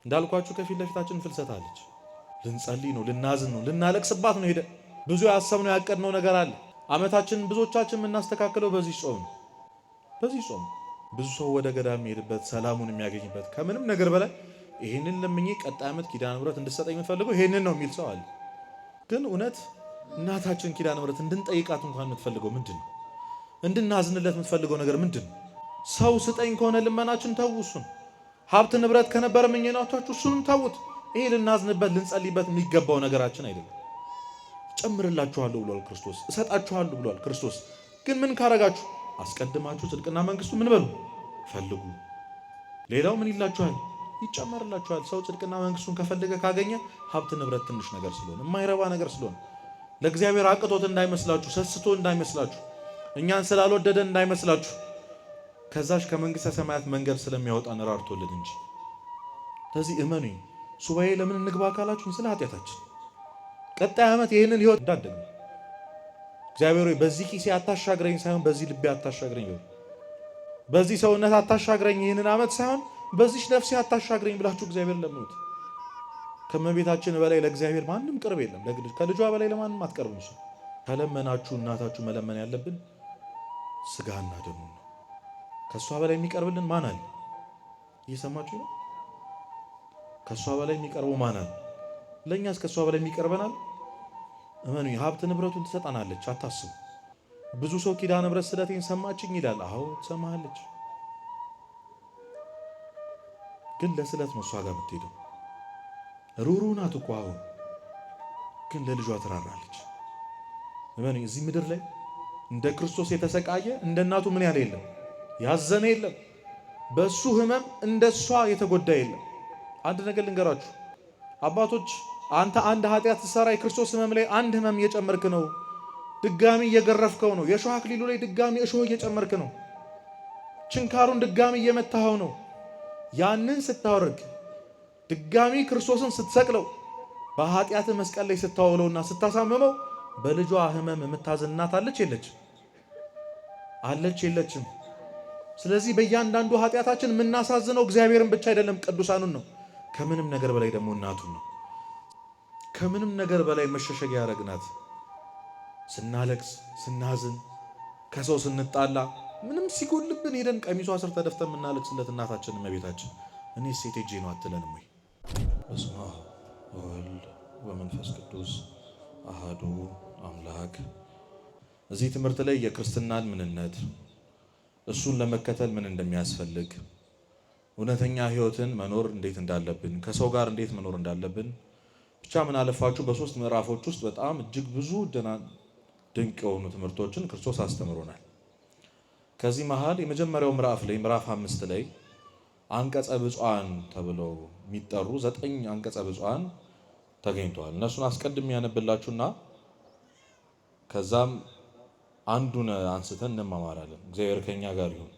እንዳልኳችሁ ከፊት ለፊታችን ፍልሰት አለች። ልንጸልይ ነው፣ ልናዝን ነው፣ ልናለቅስባት ነው። ሄደ ብዙ ያሰብነው ያቀድነው ነገር አለ። ዓመታችን ብዙዎቻችን የምናስተካክለው በዚህ ጾም ነው። በዚህ ጾም ብዙ ሰው ወደ ገዳም የሚሄድበት ሰላሙን የሚያገኝበት ከምንም ነገር በላይ ይሄንን ለምኜ ቀጣይ ዓመት ኪዳነ ምሕረት እንድትሰጠኝ የምትፈልገው ይሄንን ነው የሚል ሰው አለ። ግን እውነት እናታችን ኪዳነ ምሕረት እንድንጠይቃት እንኳን የምትፈልገው ምንድን ነው? እንድናዝንለት የምትፈልገው ነገር ምንድን ነው? ሰው ስጠኝ ከሆነ ልመናችን ተው፣ እሱን ሀብት ንብረት ከነበረ ምኞታችሁ እሱንም ተውት። ይሄ ልናዝንበት ልንጸልይበት የሚገባው ነገራችን አይደለም። ጨምርላችኋለሁ ብሏል ክርስቶስ፣ እሰጣችኋለሁ ብሏል ክርስቶስ። ግን ምን ካረጋችሁ አስቀድማችሁ ጽድቅና መንግስቱ ምን በሉ ፈልጉ፣ ሌላው ምን ይላችኋል? ይጨመርላችኋል። ሰው ጽድቅና መንግስቱን ከፈለገ ካገኘ ሀብት ንብረት ትንሽ ነገር ስለሆነ የማይረባ ነገር ስለሆነ ለእግዚአብሔር አቅቶት እንዳይመስላችሁ፣ ሰስቶ እንዳይመስላችሁ፣ እኛን ስላልወደደ እንዳይመስላችሁ ከዛሽ ከመንግስተ ሰማያት መንገድ ስለሚያወጣን ራርቶልን እንጂ። ስለዚህ እመኑኝ፣ ሱባኤ ለምን እንግባ ካላችሁኝ ስለ ኃጢአታችን ቀጣይ ዓመት ይህንን ህይወት እንዳደግ እግዚአብሔር ሆይ በዚህ ኪሴ አታሻግረኝ ሳይሆን በዚህ ልቤ አታሻግረኝ፣ በዚህ ሰውነት አታሻግረኝ ይህንን ዓመት ሳይሆን በዚህ ነፍሴ አታሻግረኝ ብላችሁ እግዚአብሔር ለምኑት። ከመቤታችን በላይ ለእግዚአብሔር ማንም ቅርብ የለም። ከልጇ በላይ ለማንም አትቀርቡም። እሱ ከለመናችሁ እናታችሁ መለመን ያለብን ስጋና ደሙ ነው። ከእሷ በላይ የሚቀርብልን ማን አለ? እየሰማችሁ ነው? ከእሷ በላይ የሚቀርበው ማን አለ? ለእኛስ ከእሷ በላይ የሚቀርበናል? እመኑኝ፣ ሀብት ንብረቱን ትሰጠናለች፣ አታስቡ። ብዙ ሰው ኪዳነ ምሕረት ስለቴን ሰማችኝ ይላል። አዎ ትሰማሃለች፣ ግን ለስለት ነው እሷ ጋር የምትሄደው። ሩህሩህ ናት እኮ አሁን፣ ግን ለልጇ ትራራለች። እመኑኝ፣ እዚህ ምድር ላይ እንደ ክርስቶስ የተሰቃየ እንደ እናቱ ምን ያለ የለም፣ ያዘነ የለም። በእሱ ህመም እንደ እሷ የተጎዳ የለም። አንድ ነገር ልንገራችሁ አባቶች፣ አንተ አንድ ኃጢአት ስትሰራ የክርስቶስ ህመም ላይ አንድ ህመም እየጨመርክ ነው። ድጋሚ እየገረፍከው ነው። የእሾህ አክሊሉ ላይ ድጋሚ እሾህ እየጨመርክ ነው። ችንካሩን ድጋሚ እየመታኸው ነው። ያንን ስታወርግ ድጋሚ ክርስቶስን ስትሰቅለው በኃጢአት መስቀል ላይ ስታውለውና ስታሳምመው በልጇ ህመም የምታዝን እናት አለች የለችም? አለች የለችም? ስለዚህ በእያንዳንዱ ኃጢአታችን የምናሳዝነው እግዚአብሔርን ብቻ አይደለም ቅዱሳኑን ነው። ከምንም ነገር በላይ ደግሞ እናቱን ነው። ከምንም ነገር በላይ መሸሸጊያ ያረግናት። ስናለቅስ፣ ስናዝን፣ ከሰው ስንጣላ፣ ምንም ሲጎልብን ሄደን ቀሚሷ ስር ተደፍተን የምናለቅስለት እናታችን እመቤታችን እኔ ሴት ሄጄ ነው አትለንም ወይ? በስመ አብ ወወልድ ወመንፈስ ቅዱስ አሃዱ አምላክ። እዚህ ትምህርት ላይ የክርስትናን ምንነት፣ እሱን ለመከተል ምን እንደሚያስፈልግ፣ እውነተኛ ህይወትን መኖር እንዴት እንዳለብን፣ ከሰው ጋር እንዴት መኖር እንዳለብን ብቻ ምን አለፋችሁ በ3 ምዕራፎች ውስጥ በጣም እጅግ ብዙ ድንቅ የሆኑ ትምህርቶችን ክርስቶስ አስተምሮናል። ከዚህ መሃል የመጀመሪያው ምዕራፍ ላይ ምዕራፍ 5 ላይ አንቀጸ ብፁዓን ተብለው የሚጠሩ 9 አንቀጸ ብፁዓን ተገኝተዋል። እነሱን አስቀድሜ ያነብላችሁና ከዛም አንዱን አንስተን እንማማራለን። እግዚአብሔር ከኛ ጋር ይሁን።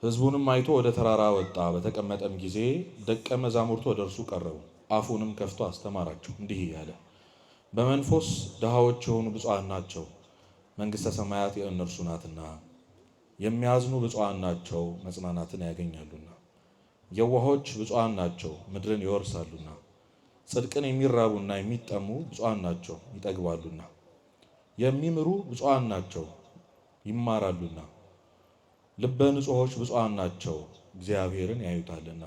ሕዝቡንም አይቶ ወደ ተራራ ወጣ። በተቀመጠም ጊዜ ደቀ መዛሙርቱ ወደ እርሱ ቀረቡ። አፉንም ከፍቶ አስተማራቸው እንዲህ እያለ፣ በመንፈስ ድሃዎች የሆኑ ብፁዓን ናቸው፣ መንግሥተ ሰማያት የእነርሱ ናትና። የሚያዝኑ ብፁዓን ናቸው፣ መጽናናትን ያገኛሉና። የዋሆች ብፁዓን ናቸው፣ ምድርን ይወርሳሉና። ጽድቅን የሚራቡና የሚጠሙ ብፁዓን ናቸው፣ ይጠግባሉና። የሚምሩ ብፁዓን ናቸው፣ ይማራሉና። ልበ ንጹሖች ብፁዓን ናቸው፣ እግዚአብሔርን ያዩታልና።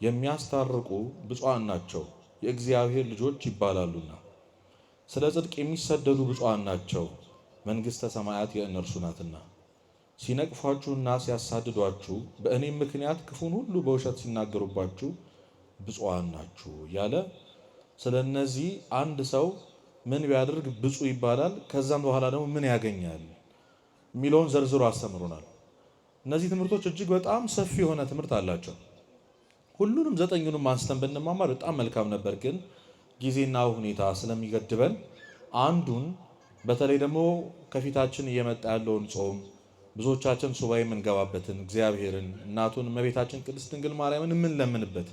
የሚያስታርቁ ብፁዓን ናቸው፣ የእግዚአብሔር ልጆች ይባላሉና። ስለ ጽድቅ የሚሰደዱ ብፁዓን ናቸው፣ መንግሥተ ሰማያት የእነርሱ ናትና። ሲነቅፏችሁና ሲያሳድዷችሁ በእኔም ምክንያት ክፉን ሁሉ በውሸት ሲናገሩባችሁ ብፁዓን ናችሁ እያለ ስለ እነዚህ አንድ ሰው ምን ቢያደርግ ብፁዕ ይባላል፣ ከዛም በኋላ ደግሞ ምን ያገኛል የሚለውን ዘርዝሮ አስተምሮናል። እነዚህ ትምህርቶች እጅግ በጣም ሰፊ የሆነ ትምህርት አላቸው። ሁሉንም 9ኙንም አንስተን ብንማማር በጣም መልካም ነበር፣ ግን ጊዜና ሁኔታ ስለሚገድበን አንዱን በተለይ ደግሞ ከፊታችን እየመጣ ያለውን ጾም ብዙዎቻችን ሱባኤ የምንገባበትን እግዚአብሔርን እናቱን እመቤታችን ቅድስት ድንግል ማርያምን የምንለምንበት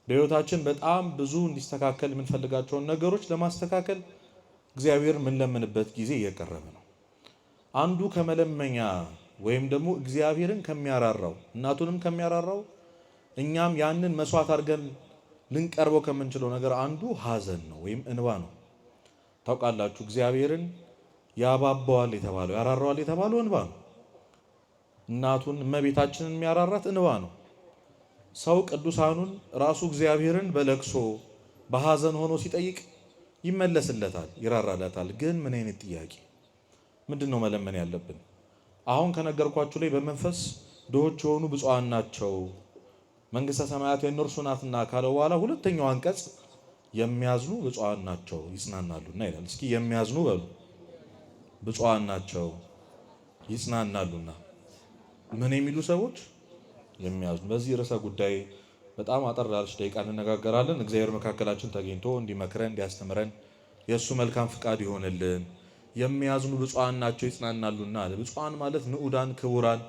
በሕይወታችን በጣም ብዙ እንዲስተካከል የምንፈልጋቸውን ነገሮች ለማስተካከል እግዚአብሔር የምንለምንበት ጊዜ እየቀረበ ነው። አንዱ ከመለመኛ ወይም ደግሞ እግዚአብሔርን ከሚያራራው እናቱንም ከሚያራራው እኛም ያንን መስዋዕት አድርገን ልንቀርበው ከምንችለው ነገር አንዱ ሐዘን ነው ወይም እንባ ነው። ታውቃላችሁ እግዚአብሔርን ያባባዋል የተባለው ያራራዋል የተባለው እንባ ነው። እናቱን እመቤታችንን የሚያራራት እንባ ነው። ሰው ቅዱሳኑን ራሱ እግዚአብሔርን በለቅሶ በሐዘን ሆኖ ሲጠይቅ ይመለስለታል፣ ይራራለታል። ግን ምን አይነት ጥያቄ ምንድን ነው መለመን ያለብን? አሁን ከነገርኳችሁ ላይ በመንፈስ ድሆች የሆኑ ብፁዓን ናቸው መንግሥተ ሰማያት የእነርሱ ናትና ካለው በኋላ ሁለተኛው አንቀጽ የሚያዝኑ ብፁዓን ናቸው ይጽናናሉና ይላል። እስኪ የሚያዝኑ በሉ። ብፁዓን ናቸው ይጽናናሉና። ምን የሚሉ ሰዎች? የሚያዝኑ። በዚህ ርዕሰ ጉዳይ በጣም አጠር ያለች ደቂቃ እንነጋገራለን። እግዚአብሔር መካከላችን ተገኝቶ እንዲመክረን እንዲያስተምረን የእሱ መልካም ፍቃድ ይሆንልን። የሚያዝኑ ብፁዓን ናቸው ይጽናናሉና አለ። ብፁዓን ማለት ንዑዳን፣ ክቡራን፣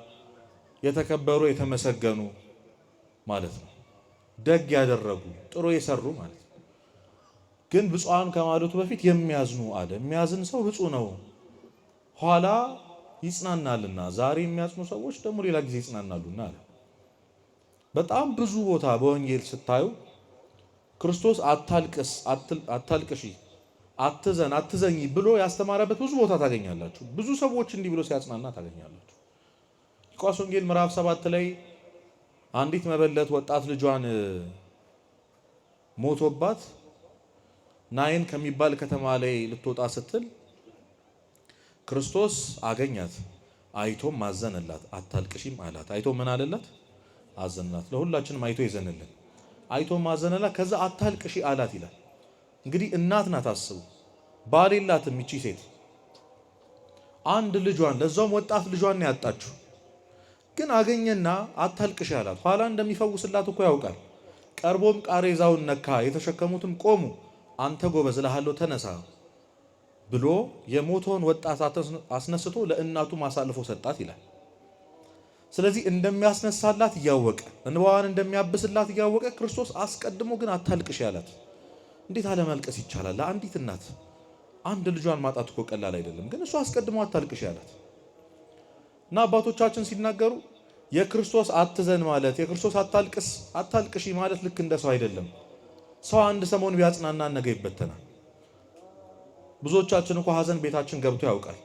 የተከበሩ፣ የተመሰገኑ ማለት ነው። ደግ ያደረጉ ጥሩ የሰሩ ማለት ነው። ግን ብፁዓን ከማለቱ በፊት የሚያዝኑ አለ። የሚያዝን ሰው ብፁዕ ነው፣ ኋላ ይጽናናልና። ዛሬ የሚያዝኑ ሰዎች ደግሞ ሌላ ጊዜ ይጽናናሉና አለ። በጣም ብዙ ቦታ በወንጌል ስታዩ ክርስቶስ አታልቅስ፣ አታልቅሺ፣ አትዘን፣ አትዘኝ ብሎ ያስተማረበት ብዙ ቦታ ታገኛላችሁ። ብዙ ሰዎች እንዲህ ብሎ ሲያጽናና ታገኛላችሁ። ሉቃስ ወንጌል ምዕራፍ 7 ላይ አንዲት መበለት ወጣት ልጇን ሞቶባት ናይን ከሚባል ከተማ ላይ ልትወጣ ስትል ክርስቶስ አገኛት፣ አይቶም አዘነላት። አታልቅሺም አላት። አይቶ ምን አለላት? አዘነላት። ለሁላችንም አይቶ ይዘንልን። አይቶም አዘነላት። ከዛ አታልቅሺ አላት ይላል። እንግዲህ እናት ናት። አስቡ፣ ባል የላትም ይቺ ሴት። አንድ ልጇን ለዛውም ወጣት ልጇን ነው ያጣችው። ግን አገኘና አታልቅሺ አላት። ኋላ እንደሚፈውስላት እኮ ያውቃል። ቀርቦም ቃሬዛውን ነካ፣ የተሸከሙትም ቆሙ። አንተ ጎበዝ እልሃለሁ ተነሳ ብሎ የሞተውን ወጣት አስነስቶ ለእናቱ አሳልፎ ሰጣት ይላል። ስለዚህ እንደሚያስነሳላት እያወቀ እንባዋን እንደሚያብስላት እያወቀ ክርስቶስ አስቀድሞ ግን አታልቅሺ አላት። እንዴት አለማልቀስ ይቻላል? ለአንዲት እናት አንድ ልጇን ማጣት እኮ ቀላል አይደለም። ግን እሱ አስቀድሞ አታልቅሺ አላት። እና አባቶቻችን ሲናገሩ የክርስቶስ አትዘን ማለት የክርስቶስ አታልቅሺ ማለት ልክ እንደ ሰው አይደለም። ሰው አንድ ሰሞን ቢያጽናናን ነገ ይበተናል። ብዙዎቻችን እኮ ሐዘን ቤታችን ገብቶ ያውቃል።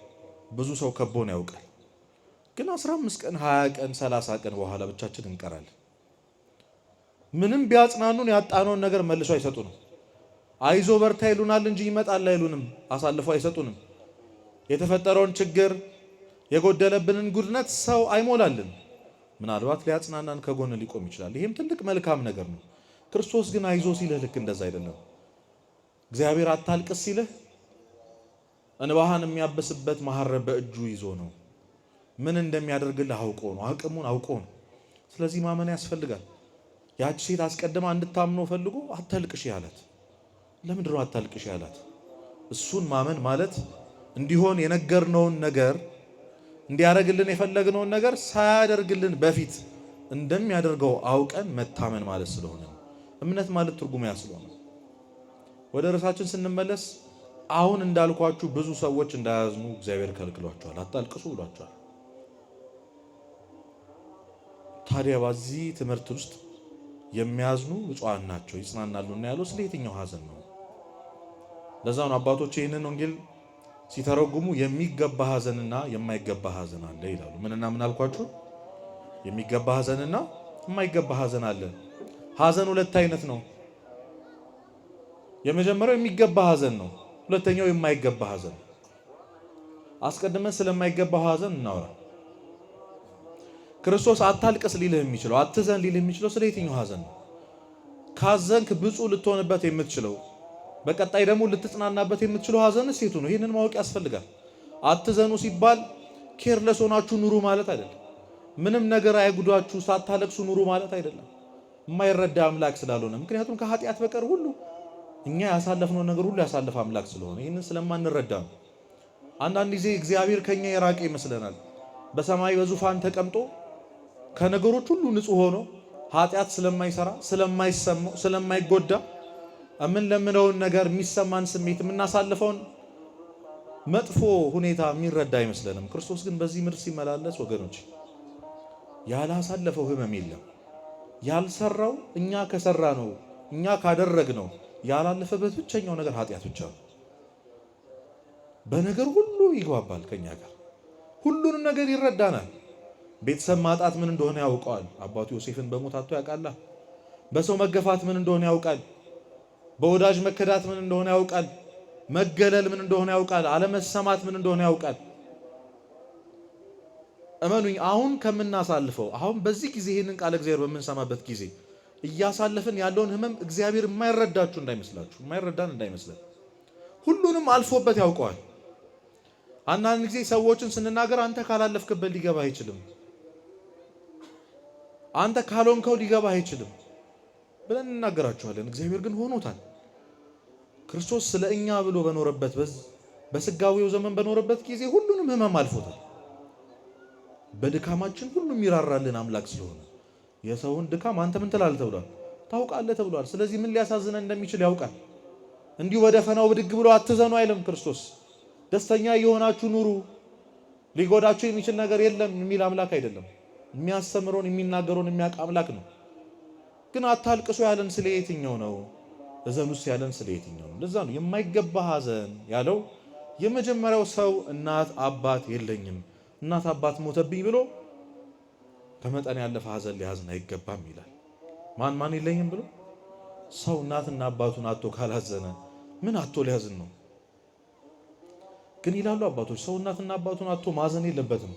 ብዙ ሰው ከቦን ያውቃል። ግን 15 ቀን 20 ቀን 30 ቀን በኋላ ብቻችን እንቀራለን። ምንም ቢያጽናኑን ያጣነውን ነገር መልሶ አይሰጡንም። አይዞ በርታ ይሉናል እንጂ ይመጣል አይሉንም። አሳልፈው አይሰጡንም። የተፈጠረውን ችግር የጎደለብንን ጉድነት ሰው አይሞላልን። ምናልባት ሊያጽናናን ከጎን ሊቆም ይችላል። ይሄም ትልቅ መልካም ነገር ነው። ክርስቶስ ግን አይዞ ሲልህ ልክ እንደዛ አይደለም። እግዚአብሔር አታልቅስ ሲልህ እንባህን የሚያበስበት መሐረብ በእጁ ይዞ ነው። ምን እንደሚያደርግልህ አውቆ ነው። አቅሙን አውቆ ነው። ስለዚህ ማመን ያስፈልጋል። ያቺ ሴት አስቀድማ እንድታምነው ፈልጎ አታልቅሽ ያላት። ለምንድን ነው አታልቅሽ ያላት? እሱን ማመን ማለት እንዲሆን የነገርነውን ነገር እንዲያደርግልን የፈለግነውን ነገር ሳያደርግልን በፊት እንደሚያደርገው አውቀን መታመን ማለት ስለሆነ ነው። እምነት ማለት ትርጉሙ ያ ስለሆነ ወደ ርዕሳችን ስንመለስ አሁን እንዳልኳችሁ ብዙ ሰዎች እንዳያዝኑ እግዚአብሔር ከልክሏቸዋል። አታልቅሱ ብሏቸዋል። ታዲያ በዚህ ትምህርት ውስጥ የሚያዝኑ ብፁዓን ናቸው ይጽናናሉና ያለው ስለ የትኛው ሐዘን ነው? ለዛው ነው አባቶች ይህንን ወንጌል ሲተረጉሙ የሚገባ ሐዘንና የማይገባ ሐዘን አለ ይላሉ። ምንና ምን አልኳችሁ? የሚገባ ሐዘንና የማይገባ ሐዘን አለ። ሐዘን ሁለት አይነት ነው። የመጀመሪያው የሚገባ ሐዘን ነው። ሁለተኛው የማይገባ ሐዘን። አስቀድመን ስለማይገባው ሐዘን እናወራ። ክርስቶስ አታልቅስ ሊልህ የሚችለው አትዘን ሊልህ የሚችለው ስለ የትኛው ሐዘን ነው? ካዘንክ ብፁዕ ልትሆንበት የምትችለው በቀጣይ ደግሞ ልትጽናናበት የምትችለው ሐዘንስ የቱ ነው? ይህንን ማወቅ ያስፈልጋል። አትዘኑ ሲባል ኬርለስ ሆናችሁ ኑሩ ማለት አይደለም። ምንም ነገር አይጉዳችሁ ሳታለቅሱ ኑሩ ማለት አይደለም። የማይረዳ አምላክ ስላልሆነ፣ ምክንያቱም ከኃጢአት በቀር ሁሉ እኛ ያሳለፍነው ነገር ሁሉ ያሳለፈ አምላክ ስለሆነ ይህንን ስለማንረዳ ነው። አንዳንድ ጊዜ እግዚአብሔር ከኛ የራቀ ይመስለናል። በሰማይ በዙፋን ተቀምጦ ከነገሮች ሁሉ ንጹሕ ሆኖ ኃጢአት ስለማይሰራ ስለማይሰማው ስለማይጎዳ የምንለምነውን ነገር የሚሰማን ስሜት የምናሳልፈውን መጥፎ ሁኔታ የሚረዳ አይመስለንም። ክርስቶስ ግን በዚህ ምድር ሲመላለስ ወገኖች ያላሳለፈው ህመም የለም። ያልሰራው እኛ ከሰራ ነው እኛ ካደረግነው ያላለፈበት ብቸኛው ነገር ኃጢአት ብቻ ነው። በነገር ሁሉ ይግባባል ከኛ ጋር፣ ሁሉንም ነገር ይረዳናል። ቤተሰብ ማጣት ምን እንደሆነ ያውቀዋል። አባቱ ዮሴፍን በሞት አጥቶ ያውቃል። በሰው መገፋት ምን እንደሆነ ያውቃል። በወዳጅ መከዳት ምን እንደሆነ ያውቃል። መገለል ምን እንደሆነ ያውቃል። አለመሰማት ምን እንደሆነ ያውቃል። እመኑኝ አሁን ከምናሳልፈው አሁን በዚህ ጊዜ ይህንን ቃል እግዚአብሔር በምንሰማበት ጊዜ እያሳለፍን ያለውን ህመም እግዚአብሔር የማይረዳችሁ እንዳይመስላችሁ፣ የማይረዳን እንዳይመስለን፣ ሁሉንም አልፎበት ያውቀዋል። አንዳንድ ጊዜ ሰዎችን ስንናገር አንተ ካላለፍክበት ሊገባ አይችልም፣ አንተ ካልሆንከው ሊገባ አይችልም ብለን እንናገራቸዋለን። እግዚአብሔር ግን ሆኖታል። ክርስቶስ ስለ እኛ ብሎ በኖረበት በስጋዊው ዘመን በኖረበት ጊዜ ሁሉንም ህመም አልፎታል። በድካማችን ሁሉም ይራራልን አምላክ ስለሆነ የሰውን ድካም አንተ ምን ትላለህ ተብሏል፣ ታውቃለህ ተብሏል። ስለዚህ ምን ሊያሳዝነን እንደሚችል ያውቃል። እንዲሁ ወደ ፈናው ብድግ ብሎ አትዘኑ አይልም ክርስቶስ። ደስተኛ የሆናችሁ ኑሩ፣ ሊጎዳችሁ የሚችል ነገር የለም የሚል አምላክ አይደለም። የሚያስተምረውን የሚናገረውን የሚያውቅ አምላክ ነው። ግን አታልቅሱ ያለን ስለ የትኛው ነው? እዘኑስ ያለን ስለ የትኛው ነው? ለዛ ነው የማይገባ ሐዘን ያለው። የመጀመሪያው ሰው እናት አባት የለኝም እናት አባት ሞተብኝ ብሎ ከመጠን ያለፈ ሐዘን ሊያዝን አይገባም ይላል። ማን የለኝም ብሎ ሰው እናትና አባቱን አጥቶ ካላዘነ ምን አጥቶ ሊያዝን ነው? ግን ይላሉ አባቶች ሰው እናትና አባቱን አጥቶ ማዘን የለበትም።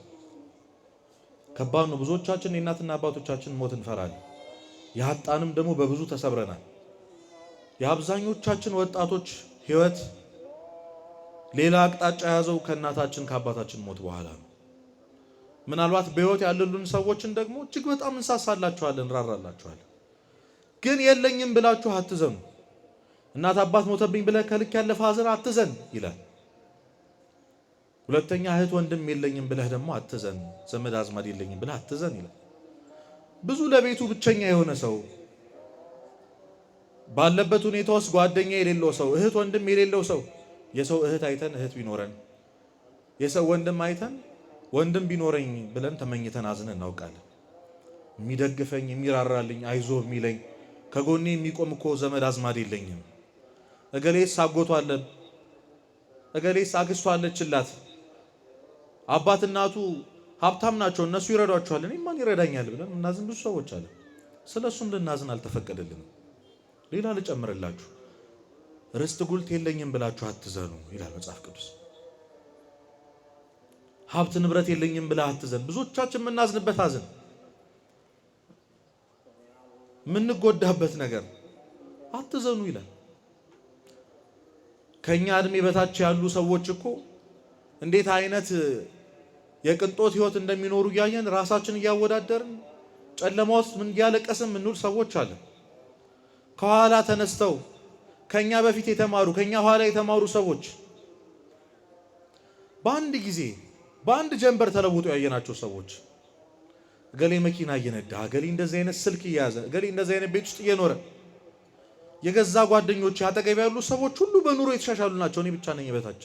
ከባድ ነው። ብዙዎቻችን የእናትና አባቶቻችን ሞት እንፈራለን። ያጣንም ደግሞ በብዙ ተሰብረናል። የአብዛኞቻችን ወጣቶች ህይወት ሌላ አቅጣጫ የያዘው ከእናታችን ከአባታችን ሞት በኋላ ነው። ምናልባት በህይወት ያሉልን ሰዎችን ደግሞ እጅግ በጣም እንሳሳላቸዋለን፣ እንራራላቸዋለን። ግን የለኝም ብላችሁ አትዘኑ። እናት አባት ሞተብኝ ብለህ ከልክ ያለፈ ሐዘን አትዘን ይላል። ሁለተኛ እህት ወንድም የለኝም ብለህ ደግሞ አትዘን፣ ዘመድ አዝማድ የለኝም ብለህ አትዘን ይላል። ብዙ ለቤቱ ብቸኛ የሆነ ሰው ባለበት ሁኔታ ውስጥ ጓደኛ የሌለው ሰው፣ እህት ወንድም የሌለው ሰው፣ የሰው እህት አይተን እህት ቢኖረን፣ የሰው ወንድም አይተን ወንድም ቢኖረኝ ብለን ተመኝተን አዝነን እናውቃለን። የሚደግፈኝ የሚራራልኝ አይዞ የሚለኝ ከጎኔ የሚቆም እኮ ዘመድ አዝማድ የለኝም። እገሌስ አጎቷ አለ፣ እገሌስ አክስቷ አለችላት፣ አባት እናቱ ሀብታም ናቸው እነሱ ይረዷቸዋል፣ እኔ ማን ይረዳኛል ብለን እናዝን ብዙ ሰዎች አለ። ስለሱም ልናዝን አልተፈቀደልንም። ሌላ ልጨምርላችሁ፣ ርስት ጉልት የለኝም ብላችሁ አትዘኑ ይላል መጽሐፍ ቅዱስ። ሀብት ንብረት የለኝም ብለህ አትዘን። ብዙዎቻችን የምናዝንበት ሐዘን የምንጎዳበት ነገር አትዘኑ ይላል። ከኛ እድሜ በታች ያሉ ሰዎች እኮ እንዴት አይነት የቅንጦት ህይወት እንደሚኖሩ እያየን ራሳችን እያወዳደርን ጨለማ ውስጥ ምን እያለቀስን ምንውል ሰዎች አለን። ከኋላ ተነስተው ከኛ በፊት የተማሩ ከኛ ኋላ የተማሩ ሰዎች በአንድ ጊዜ በአንድ ጀንበር ተለውጦ ያየናቸው ሰዎች፣ እገሌ መኪና እየነዳ፣ እገሌ እንደዚህ አይነት ስልክ እየያዘ፣ እገሌ እንደዚህ አይነት ቤት ውስጥ እየኖረ የገዛ ጓደኞች አጠገብ ያሉ ሰዎች ሁሉ በኑሮ የተሻሻሉ ናቸው። እኔ ብቻ ነኝ በታች።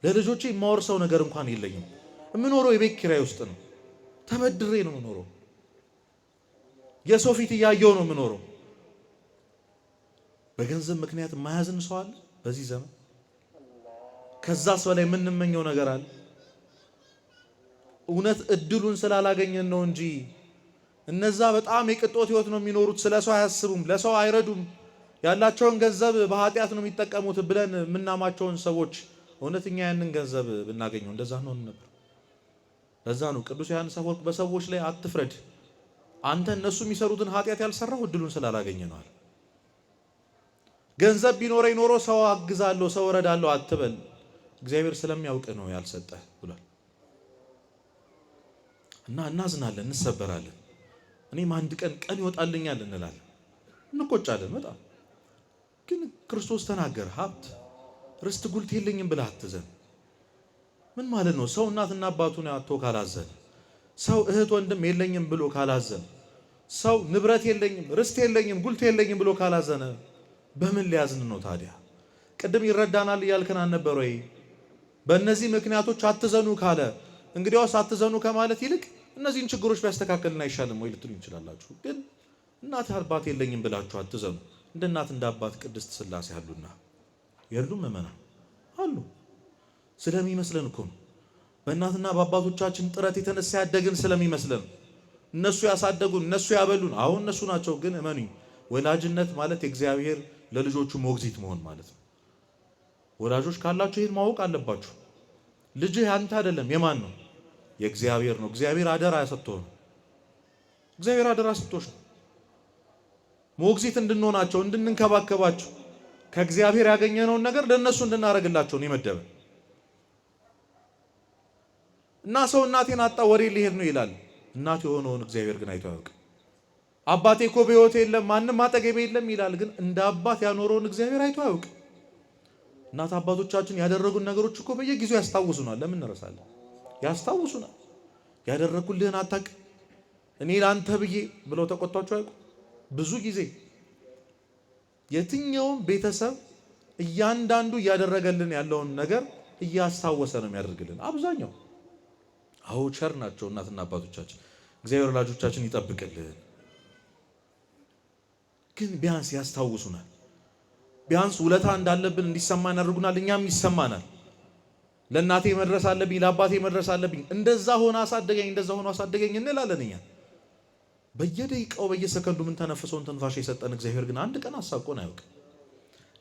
ለልጆቼ የማወርሰው ነገር እንኳን የለኝም። የምኖረው የቤት ኪራይ ውስጥ ነው። ተበድሬ ነው የምኖረው። የሰው ፊት እያየው ነው የምኖረው። በገንዘብ ምክንያት የማያዝን ሰው አለ በዚህ ዘመን? ከዛስ በላይ የምንመኘው ነገር አለ? እውነት እድሉን ስላላገኘን ነው እንጂ እነዛ በጣም የቅጦት ህይወት ነው የሚኖሩት። ስለ ሰው አያስቡም፣ ለሰው አይረዱም፣ ያላቸውን ገንዘብ በኃጢአት ነው የሚጠቀሙት ብለን የምናማቸውን ሰዎች እውነተኛ ያንን ገንዘብ ብናገኘው እንደዛ ነው ነበር። ለዛ ነው ቅዱስ ዮሐንስ አፈወርቅ በሰዎች ላይ አትፍረድ፣ አንተ እነሱ የሚሰሩትን ኃጢአት ያልሰራው እድሉን ስላላገኘ ነው አለ። ገንዘብ ቢኖረኝ ኖሮ ሰው አግዛለሁ፣ ሰው እረዳለሁ አትበል፣ እግዚአብሔር ስለሚያውቅ ነው ያልሰጠህ ብሏል። እና እናዝናለን፣ እንሰበራለን። እኔም አንድ ቀን ይወጣልኛል እንላለን፣ እንቆጫለን በጣም። ግን ክርስቶስ ተናገረ፣ ሀብት ርስት ጉልት የለኝም ብለህ አትዘን። ምን ማለት ነው? ሰው እናትና አባቱን አጥቶ ካላዘን፣ ሰው እህት ወንድም የለኝም ብሎ ካላዘን፣ ሰው ንብረት የለኝም ርስት የለኝም ጉልት የለኝም ብሎ ካላዘነ በምን ሊያዝን ነው ታዲያ? ቅድም ይረዳናል እያልከን አልነበር ወይ? በእነዚህ ምክንያቶች አትዘኑ ካለ እንግዲያውስ አትዘኑ ከማለት ይልቅ እነዚህን ችግሮች ቢያስተካክልና አይሻልም ወይ ልትሉ ይችላላችሁ። ግን እናት አባት የለኝም ብላችሁ አትዘኑ። እንደ እናት እንደ አባት ቅድስት ሥላሴ አሉና የሉም? ምእመናን አሉ። ስለሚመስለን እኮ ነው። በእናትና በአባቶቻችን ጥረት የተነሳ ያደግን ስለሚመስለን እነሱ ያሳደጉን እነሱ ያበሉን። አሁን እነሱ ናቸው። ግን እመኑኝ ወላጅነት ማለት የእግዚአብሔር ለልጆቹ ሞግዚት መሆን ማለት ነው። ወላጆች ካላችሁ ይህን ማወቅ አለባችሁ። ልጅህ ያንተ አይደለም፣ የማን ነው? የእግዚአብሔር ነው። እግዚአብሔር አደራ ያሰጥቶህ ነው። እግዚአብሔር አደራ ሰጥቶሽ ነው። ሞግዚት እንድንሆናቸው እንድንንከባከባቸው ከእግዚአብሔር ያገኘነውን ነገር ለነሱ እንድናረግላቸው ነው የመደበን። እና ሰው እናቴን አጣ ወሬ ሊሄድ ነው ይላል። እናት የሆነውን እግዚአብሔር ግን አይቶ ያውቅ። አባቴ እኮ በሕይወት የለም ማንም አጠገቤ የለም ይላል። ግን እንደ አባት ያኖረውን እግዚአብሔር አይቶ ያውቅ። እናት አባቶቻችን ያደረጉን ነገሮች እኮ በየጊዜው ያስታውሱናል። ለምን እንረሳለን? ያስታውሱናል። ያደረኩልህን አታውቅ እኔ ለአንተ ብዬ ብለው ተቆጥቷቸው ያውቁ። ብዙ ጊዜ የትኛውም ቤተሰብ እያንዳንዱ እያደረገልን ያለውን ነገር እያስታወሰ ነው የሚያደርግልን አብዛኛው። አዎ ቸር ናቸው እናትና አባቶቻችን። እግዚአብሔር ወላጆቻችን ይጠብቅልን። ግን ቢያንስ ያስታውሱናል። ቢያንስ ውለታ እንዳለብን እንዲሰማን ያደርጉናል። እኛም ይሰማናል። ለእናቴ መድረስ አለብኝ፣ ለአባቴ መድረስ አለብኝ፣ እንደዛ ሆነ አሳደገኝ፣ እንደዛ ሆነ አሳደገኝ እንላለን። እኛ በየደቂቃው በየሰከንዱ ምን ተነፍሰውን ትንፋሽ የሰጠን እግዚአብሔር ግን አንድ ቀን አሳቆን አያውቅም።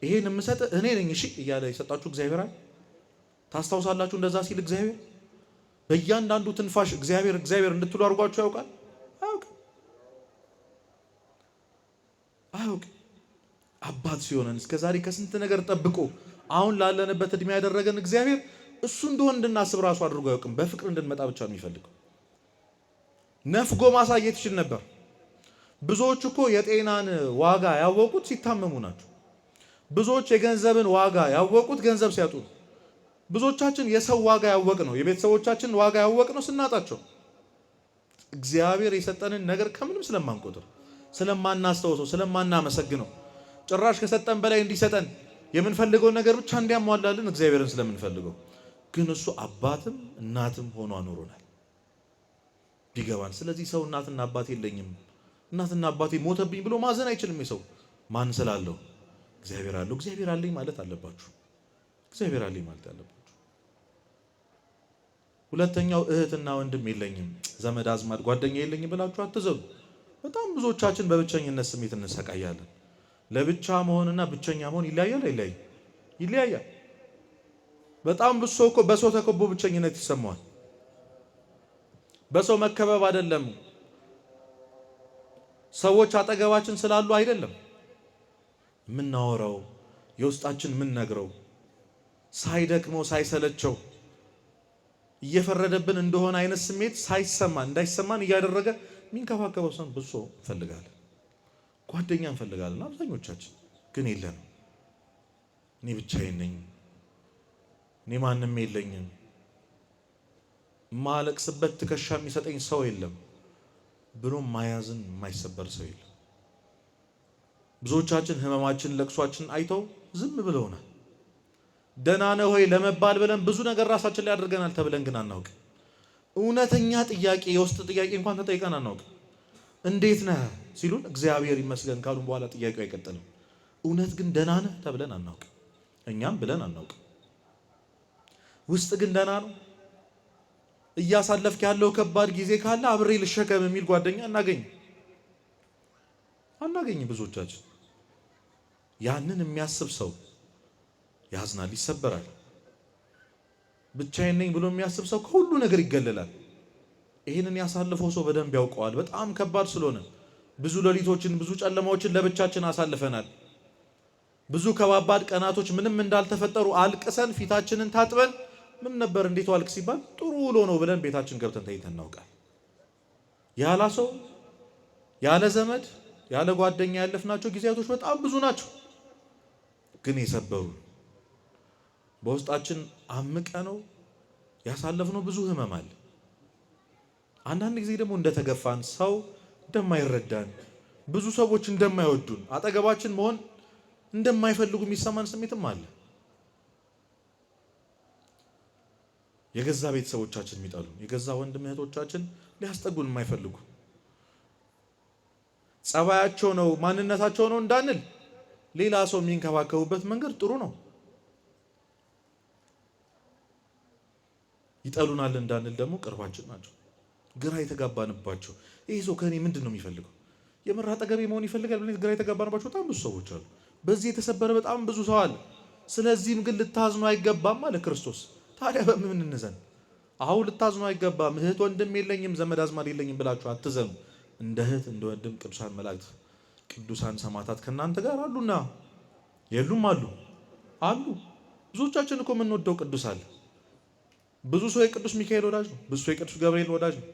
ይሄን የምሰጥ እኔ ነኝ እሺ እያለ የሰጣችሁ እግዚአብሔር አለ። ታስታውሳላችሁ? እንደዛ ሲል እግዚአብሔር በእያንዳንዱ ትንፋሽ እግዚአብሔር እግዚአብሔር እንድትሉ አድርጓችሁ ያውቃል? አያውቅም። አባት ሲሆነን እስከ ዛሬ ከስንት ነገር ጠብቆ አሁን ላለንበት እድሜ ያደረገን እግዚአብሔር እሱ እንደሆነ እንድናስብ ራሱ አድርጎ አያውቅም። በፍቅር እንድንመጣ ብቻ ነው የሚፈልገው። ነፍጎ ማሳየት ይችል ነበር። ብዙዎች እኮ የጤናን ዋጋ ያወቁት ሲታመሙ ናቸው። ብዙዎች የገንዘብን ዋጋ ያወቁት ገንዘብ ሲያጡ ነው። ብዙዎቻችን የሰው ዋጋ ያወቅ ነው የቤተሰቦቻችን ዋጋ ያወቅ ነው ስናጣቸው። እግዚአብሔር የሰጠንን ነገር ከምንም ስለማንቆጥር፣ ስለማናስተውሰው፣ ስለማናመሰግነው ጭራሽ ከሰጠን በላይ እንዲሰጠን የምንፈልገውን ነገር ብቻ እንዲያሟላልን እግዚአብሔርን ስለምንፈልገው ግን እሱ አባትም እናትም ሆኖ አኖሮናል ቢገባን። ስለዚህ ሰው እናትና አባት የለኝም እናትና አባቴ ሞተብኝ ብሎ ማዘን አይችልም። የሰው ማን ስላለው እግዚአብሔር አለው። እግዚአብሔር አለኝ ማለት አለባችሁ። እግዚአብሔር አለኝ ማለት አለባችሁ። ሁለተኛው እህትና ወንድም የለኝም ዘመድ አዝማድ ጓደኛ የለኝም ብላችሁ አትዘኑ። በጣም ብዙዎቻችን በብቸኝነት ስሜት እንሰቃያለን። ለብቻ መሆንና ብቸኛ መሆን ይለያያል አይለያይም? ይለያያል። በጣም ብዙ ሰው እኮ በሰው ተከቦ ብቸኝነት ይሰማዋል። በሰው መከበብ አይደለም፣ ሰዎች አጠገባችን ስላሉ አይደለም የምናወራው፣ የውስጣችን የምንነግረው ሳይደክመው ሳይሰለቸው እየፈረደብን እንደሆነ አይነት ስሜት ሳይሰማን እንዳይሰማን እያደረገ የሚንከባከበው ሰው ብዙ ሰው እንፈልጋለን፣ ጓደኛ እንፈልጋለን። አብዛኞቻችን ግን የለንም። እኔ ብቻዬን ነኝ፣ እኔ ማንም የለኝም፣ ማለቅስበት ትከሻ የሚሰጠኝ ሰው የለም ብሎ ማያዝን የማይሰበር ሰው የለም። ብዙዎቻችን ህመማችን ለቅሷችን አይተው ዝም ብለውናል። ደህና ነህ ሆይ ለመባል ብለን ብዙ ነገር ራሳችን ላይ አድርገናል ተብለን ግን አናውቅ። እውነተኛ ጥያቄ የውስጥ ጥያቄ እንኳን ተጠይቀን አናውቅ። እንዴት ነህ ሲሉን እግዚአብሔር ይመስገን ካሉን በኋላ ጥያቄው አይቀጥልም። እውነት ግን ደህና ነህ ተብለን አናውቅ፣ እኛም ብለን አናውቅ። ውስጥ ግን ደህና ነው? እያሳለፍክ ያለው ከባድ ጊዜ ካለ አብሬ ልሸከም የሚል ጓደኛ አናገኝ። ብዙዎቻችን ያንን የሚያስብ ሰው ያዝናል፣ ይሰበራል። ብቻዬን ነኝ ብሎ የሚያስብ ሰው ከሁሉ ነገር ይገለላል። ይህንን ያሳለፈው ሰው በደንብ ያውቀዋል። በጣም ከባድ ስለሆነ ብዙ ሌሊቶችን ብዙ ጨለማዎችን ለብቻችን አሳልፈናል። ብዙ ከባባድ ቀናቶች ምንም እንዳልተፈጠሩ አልቅሰን ፊታችንን ታጥበን ምን ነበር እንዴት ዋልክ ሲባል ጥሩ ውሎ ነው ብለን ቤታችን ገብተን ተኝተን እናውቃል። ያለ ሰው ያለ ዘመድ ያለ ጓደኛ ያለፍናቸው ጊዜያቶች በጣም ብዙ ናቸው። ግን የሰበሩ በውስጣችን አምቀ ነው ያሳለፍነው ብዙ ህመም አለ። አንዳንድ ጊዜ ደግሞ እንደተገፋን፣ ሰው እንደማይረዳን፣ ብዙ ሰዎች እንደማይወዱን፣ አጠገባችን መሆን እንደማይፈልጉ የሚሰማን ስሜትም አለ። የገዛ ቤተሰቦቻችን የሚጠሉ፣ የገዛ ወንድም እህቶቻችን ሊያስጠጉን የማይፈልጉ ጸባያቸው ነው ማንነታቸው ነው እንዳንል ሌላ ሰው የሚንከባከቡበት መንገድ ጥሩ ነው። ይጠሉናል እንዳንል ደግሞ ቅርባችን ናቸው። ግራ የተጋባንባቸው ይሄ ሰው ከኔ ምንድን ነው የሚፈልገው? የምር አጠገቤ መሆን ይፈልጋል ብለን ግራ የተጋባንባቸው በጣም ብዙ ሰዎች አሉ። በዚህ የተሰበረ በጣም ብዙ ሰው አለ። ስለዚህም ግን ልታዝኑ አይገባም አለ ክርስቶስ። ታዲያ በምን እንዘን? አሁን ልታዝኑ አይገባም። እህት ወንድም የለኝም ዘመድ አዝማድ የለኝም ብላችሁ አትዘኑ። እንደ እህት እንደ ወንድም ቅዱሳን መላእክት ቅዱሳን ሰማዕታት ከእናንተ ጋር አሉና የሉም? አሉ። ብዙዎቻችን እኮ የምንወደው ቅዱስ አለ። ብዙ ሰው የቅዱስ ሚካኤል ወዳጅ ነው። ብዙ ሰው የቅዱስ ገብርኤል ወዳጅ ነው።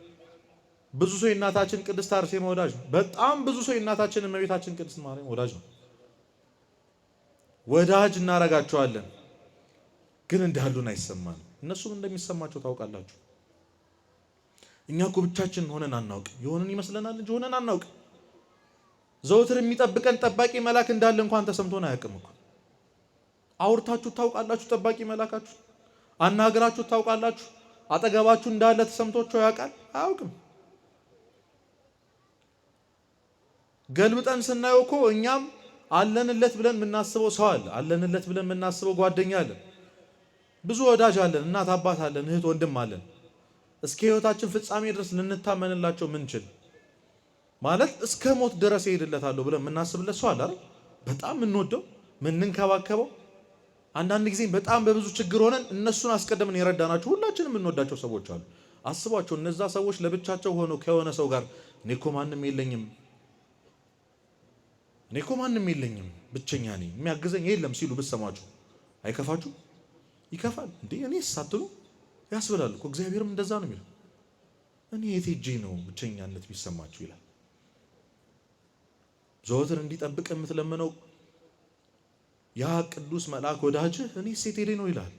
ብዙ ሰው የእናታችን ቅድስት አርሴማ ወዳጅ ነው። በጣም ብዙ ሰው የእናታችን እመቤታችን ቅድስት ማርያም ወዳጅ ነው። ወዳጅ እናረጋቸዋለን፣ ግን እንዳሉን አይሰማንም። እነሱም እንደሚሰማቸው ታውቃላችሁ። እኛ እኮ ብቻችን ሆነን አናውቅ። የሆነን ይመስለናል እንጂ ሆነን አናውቅ። ዘውትር የሚጠብቀን ጠባቂ መልአክ እንዳለ እንኳን ተሰምቶን አያውቅም እኮ። አውርታችሁ ታውቃላችሁ? ጠባቂ መልአካችሁ አናግራችሁ ታውቃላችሁ? አጠገባችሁ እንዳለ ተሰምቶቸው ያውቃል? አያውቅም። ገልብጠን ስናየው እኮ እኛም አለንለት ብለን የምናስበው ሰው አለ። አለንለት ብለን የምናስበው ጓደኛ አለን። ብዙ ወዳጅ አለን። እናት አባት አለን። እህት ወንድም አለን። እስከ ሕይወታችን ፍጻሜ ድረስ ልንታመንላቸው ምንችል ማለት እስከ ሞት ድረስ ይሄድለታለሁ ብለን የምናስብለት ሰው አለ አይደል? በጣም የምንወደው የምንንከባከበው፣ አንዳንድ ጊዜ በጣም በብዙ ችግር ሆነን እነሱን አስቀድመን የረዳናቸው ሁላችንም የምንወዳቸው ሰዎች አሉ። አስቧቸው። እነዛ ሰዎች ለብቻቸው ሆነው ከሆነ ሰው ጋር እኔ እኮ ማንም የለኝም ብቸኛ ነኝ የሚያግዘኝ የለም ሲሉ ብትሰማችሁ አይከፋችሁ? ይከፋል እንዴ? እኔ ሳትሉ ያስብላል እኮ። እግዚአብሔርም እንደዛ ነው የሚለው። እኔ የት ሄጄ ነው ብቸኛነት ቢሰማችሁ ይላል። ዘወትር እንዲጠብቅ የምትለምነው ያ ቅዱስ መልአክ ወዳጅህ እኔ ሴት ሄዴ ነው ይላል።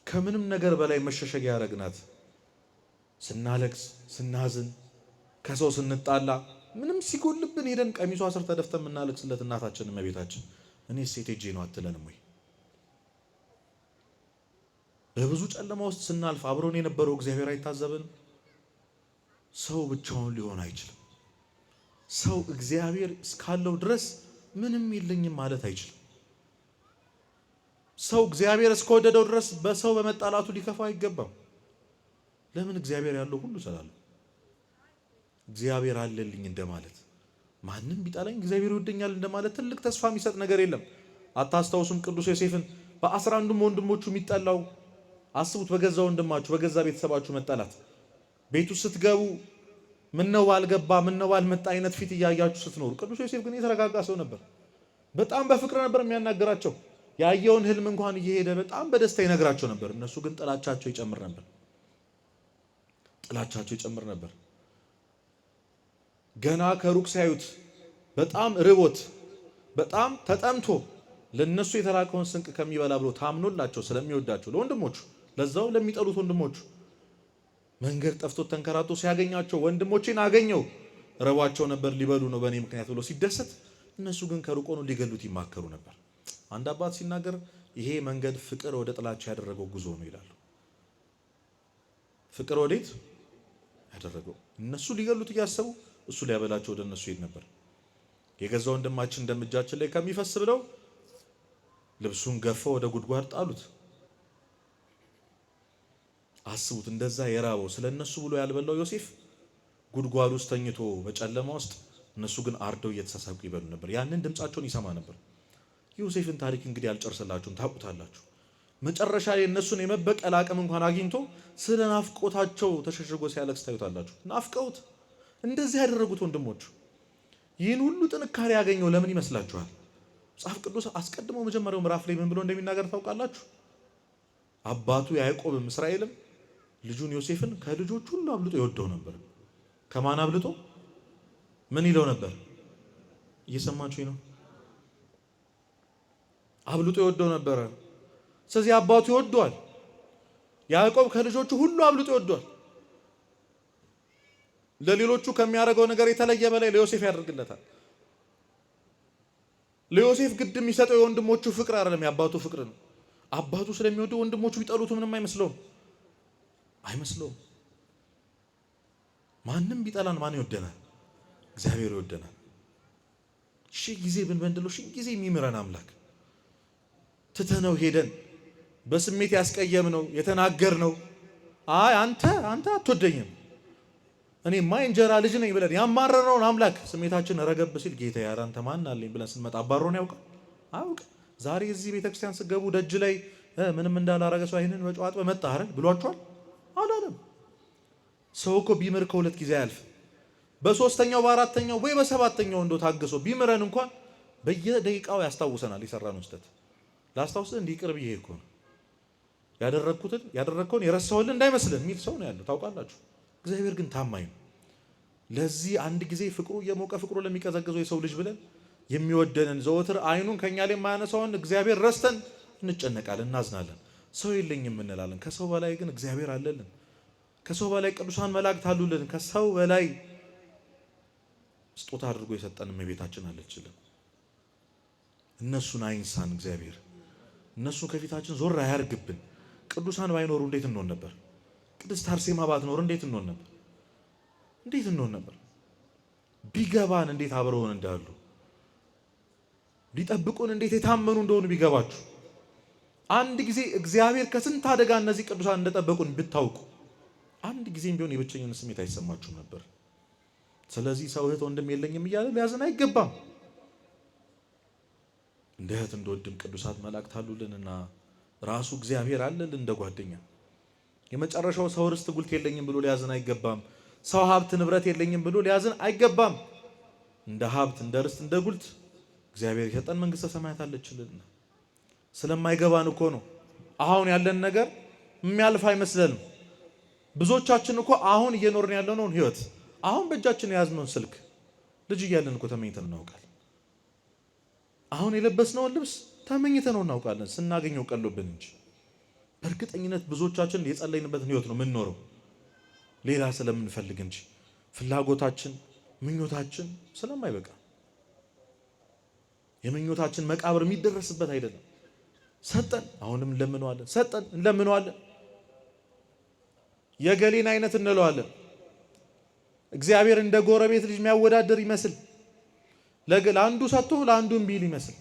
ከምንም ነገር በላይ መሸሸጊያ ያረግናት። ስናለቅስ፣ ስናዝን፣ ከሰው ስንጣላ፣ ምንም ሲጎልብን ሄደን ቀሚሷ ስር ተደፍተን የምናለቅስለት እናታችን እመቤታችን እኔ ሴት ሄጄ ነው አትለንም ወይ? በብዙ ጨለማ ውስጥ ስናልፍ አብሮን የነበረው እግዚአብሔር አይታዘብንም? ሰው ብቻውን ሊሆን አይችልም። ሰው እግዚአብሔር እስካለው ድረስ ምንም የለኝም ማለት አይችልም። ሰው እግዚአብሔር እስከወደደው ድረስ በሰው በመጣላቱ ሊከፋው አይገባም። ለምን? እግዚአብሔር ያለው ሁሉ ስላለው። እግዚአብሔር አለልኝ እንደማለት፣ ማንም ቢጣላኝ እግዚአብሔር ይወደኛል እንደማለት ትልቅ ተስፋ የሚሰጥ ነገር የለም። አታስታውሱም? ቅዱስ ዮሴፍን በ11ዱም ወንድሞቹ የሚጠላው አስቡት። በገዛ ወንድማችሁ በገዛ ቤተሰባችሁ መጠላት። ቤቱ ስትገቡ ምነው ባልገባ ምነው ባልመጣ አይነት ፊት እያያችሁ ስትኖሩ። ቅዱስ ዮሴፍ ግን የተረጋጋ ሰው ነበር። በጣም በፍቅር ነበር የሚያናገራቸው። ያየውን ህልም እንኳን እየሄደ በጣም በደስታ ይነግራቸው ነበር። እነሱ ግን ጥላቻቸው ይጨምር ነበር። ገና ከሩቅ ሲያዩት በጣም ርቦት በጣም ተጠምቶ ለነሱ የተላከውን ስንቅ ከሚበላ ብሎ ታምኖላቸው ስለሚወዳቸው ለወንድሞቹ ለዛው ለሚጠሉት ወንድሞቹ መንገድ ጠፍቶት ተንከራቶ ሲያገኛቸው ወንድሞቼን አገኘው ረቧቸው ነበር ሊበሉ ነው በእኔ ምክንያት ብሎ ሲደሰት፣ እነሱ ግን ከሩቅ ሆነው ሊገሉት ይማከሩ ነበር። አንድ አባት ሲናገር ይሄ መንገድ ፍቅር ወደ ጥላቻ ያደረገው ጉዞ ነው ይላሉ። ፍቅር ወዴት ያደረገው? እነሱ ሊገሉት እያሰቡ እሱ ሊያበላቸው ወደ እነሱ ይሄድ ነበር። የገዛ ወንድማችን ደም እጃችን ላይ ከሚፈስ ብለው ልብሱን ገፈው ወደ ጉድጓድ ጣሉት። አስቡት፣ እንደዛ የራበው ስለነሱ ብሎ ያልበላው ዮሴፍ ጉድጓድ ውስጥ ተኝቶ በጨለማ ውስጥ፣ እነሱ ግን አርደው እየተሳሳቁ ይበሉ ነበር። ያንን ድምጻቸውን ይሰማ ነበር። ዮሴፍን ታሪክ እንግዲህ አልጨርስላችሁም፣ ታውቁታላችሁ። መጨረሻ ላይ እነሱን የመበቀል አቅም እንኳን አግኝቶ ስለ ናፍቆታቸው ተሸሽጎ ሲያለቅስ ታዩታላችሁ። ናፍቀውት እንደዚህ ያደረጉት ወንድሞቹ። ይህን ሁሉ ጥንካሬ ያገኘው ለምን ይመስላችኋል? መጽሐፍ ቅዱስ አስቀድሞ መጀመሪያው ምዕራፍ ላይ ምን ብሎ እንደሚናገር ታውቃላችሁ? አባቱ ያዕቆብም እስራኤልም ልጁን ዮሴፍን ከልጆች ሁሉ አብልጦ ይወደው ነበር። ከማን አብልጦ? ምን ይለው ነበር? እየሰማችሁኝ ነው? አብልጦ ይወደው ነበረ። ስለዚህ አባቱ ይወደዋል። ያዕቆብ ከልጆቹ ሁሉ አብልጦ ይወደዋል። ለሌሎቹ ከሚያደርገው ነገር የተለየ በላይ ለዮሴፍ ያደርግለታል። ለዮሴፍ ግድ የሚሰጠው የወንድሞቹ ፍቅር አይደለም፣ የአባቱ ፍቅር ነው። አባቱ ስለሚወደው ወንድሞቹ ቢጠሉት ምንም አይመስለውም። አይመስለውም። ማንም ቢጠላን ማን ይወደናል? እግዚአብሔር ይወደናል። ሺህ ጊዜ ብንበድለው ሺህ ጊዜ የሚምረን አምላክ ትተነው ሄደን በስሜት ያስቀየምነው የተናገርነው አንተ አትወደኝም እኔማ የእንጀራ ልጅ ነኝ ብለን ያማረረውን አምላክ ስሜታችን ረገብ ሲል ጌታ ያረ አንተ ማን አለኝ ብለን ስንመጣ አባሮን ያውቃል? አያውቅም። ዛሬ እዚህ ቤተክርስቲያን ስገቡ ደጅ ላይ ምንም እንዳላረገ ሰው አይንን በጨዋጥ በመጣ አይደል ብሏቸዋል? አላለም። ሰው እኮ ቢምር ከሁለት ጊዜ አያልፍ። በሶስተኛው በአራተኛው ወይ በሰባተኛው እንደው ታግሶ ቢምረን እንኳን በየደቂቃው ያስታውሰናል የሰራነው ስህተት። ላስታውስህ እንዲህ ቅርብ ይሄ እኮ ነው ያደረግከውን የረሳሁልህ እንዳይመስልህ የሚል ሰው ነው ያለው። ታውቃላችሁ። እግዚአብሔር ግን ታማኝ ነው። ለዚህ አንድ ጊዜ ፍቅሩ እየሞቀ ፍቅሩ ለሚቀዘቅዘው የሰው ልጅ ብለን የሚወደንን ዘወትር አይኑን ከኛ ላይ የማያነሳውን እግዚአብሔር ረስተን እንጨነቃለን፣ እናዝናለን። ሰው የለኝም እንላለን። ከሰው በላይ ግን እግዚአብሔር አለልን። ከሰው በላይ ቅዱሳን መላእክት አሉልን። ከሰው በላይ ስጦታ አድርጎ የሰጠን እመቤታችን አለችልን። እነሱን አይንሳን እግዚአብሔር። እነሱን ከፊታችን ዞር አያርግብን። ቅዱሳን ባይኖሩ እንዴት እንሆን ነበር? ቅድስት አርሴማ ባትኖር እንዴት እንሆን ነበር? እንዴት እንሆን ነበር? ቢገባን እንዴት አብረውን እንዳሉ ሊጠብቁን እንዴት የታመኑ እንደሆኑ ቢገባችሁ አንድ ጊዜ እግዚአብሔር ከስንት አደጋ እነዚህ ቅዱሳን እንደጠበቁን ብታውቁ አንድ ጊዜም ቢሆን የብቸኝነት ስሜት አይሰማችሁም ነበር። ስለዚህ ሰው እህት ወንድም የለኝም እያለ ሊያዝን አይገባም። እንደ እህት እንደወንድም ቅዱሳት መላእክት አሉልንና ራሱ እግዚአብሔር አለልን እንደ ጓደኛ። የመጨረሻው ሰው ርስት ጉልት የለኝም ብሎ ሊያዝን አይገባም። ሰው ሀብት ንብረት የለኝም ብሎ ሊያዝን አይገባም። እንደ ሀብት እንደ ርስት እንደ ጉልት እግዚአብሔር የሰጠን መንግስተ ሰማያት አለችልን። ስለማይገባን እኮ ነው አሁን ያለን ነገር የሚያልፍ አይመስለንም። ብዙዎቻችን እኮ አሁን እየኖርን ያለነውን ህይወት አሁን በእጃችን የያዝነውን ስልክ ልጅ እያለን እኮ ተመኝተን እናውቃለን። አሁን የለበስነውን ልብስ ተመኝተነው እናውቃለን፣ ስናገኘው ቀሎብን እንጂ። በእርግጠኝነት ብዙዎቻችን የጸለይንበትን ህይወት ነው የምንኖረው ሌላ ስለምንፈልግ እንጂ ፍላጎታችን ምኞታችን ስለማይበቃ የምኞታችን መቃብር የሚደረስበት አይደለም። ሰጠን አሁንም እንለምነዋለን፣ ሰጠን እንለምነዋለን። የገሌን አይነት እንለዋለን። እግዚአብሔር እንደ ጎረቤት ልጅ የሚያወዳደር ይመስል ለአንዱ ሰጥቶ ለአንዱ እምቢ ይል ይመስል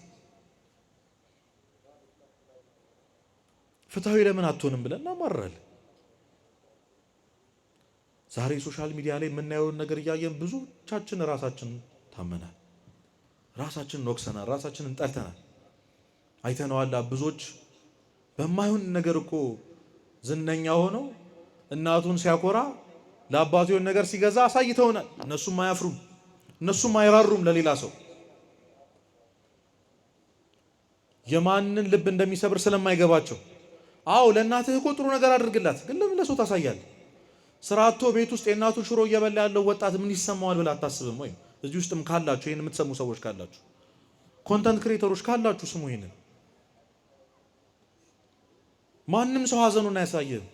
ፍትሃዊ ለምን አትሆንም ብለን እናማራለን። ዛሬ ሶሻል ሚዲያ ላይ የምናየውን ነገር እያየን ብዙዎቻችን ራሳችን ታመናል፣ ራሳችንን ወቅሰናል፣ ራሳችንን ጠልተናል። አይተነዋል። ብዙዎች በማይሆን ነገር እኮ ዝነኛ ሆነው እናቱን ሲያኮራ ለአባቱ የሆነ ነገር ሲገዛ አሳይተውናል። እነሱም አያፍሩም፣ እነሱም አይራሩም ለሌላ ሰው። የማንን ልብ እንደሚሰብር ስለማይገባቸው አዎ ለእናትህ እኮ ጥሩ ነገር አድርግላት፣ ግን ለምን ለሰው ታሳያለህ? ስራቶ ቤት ውስጥ የእናቱን ሽሮ እየበላ ያለው ወጣት ምን ይሰማዋል ብለህ አታስብም ወይ? እዚህ ውስጥም ካላችሁ ይሄን የምትሰሙ ሰዎች ካላችሁ ኮንተንት ክሬተሮች ካላችሁ ስሙ ይሄንን። ማንም ሰው ሀዘኑን አያሳየህም።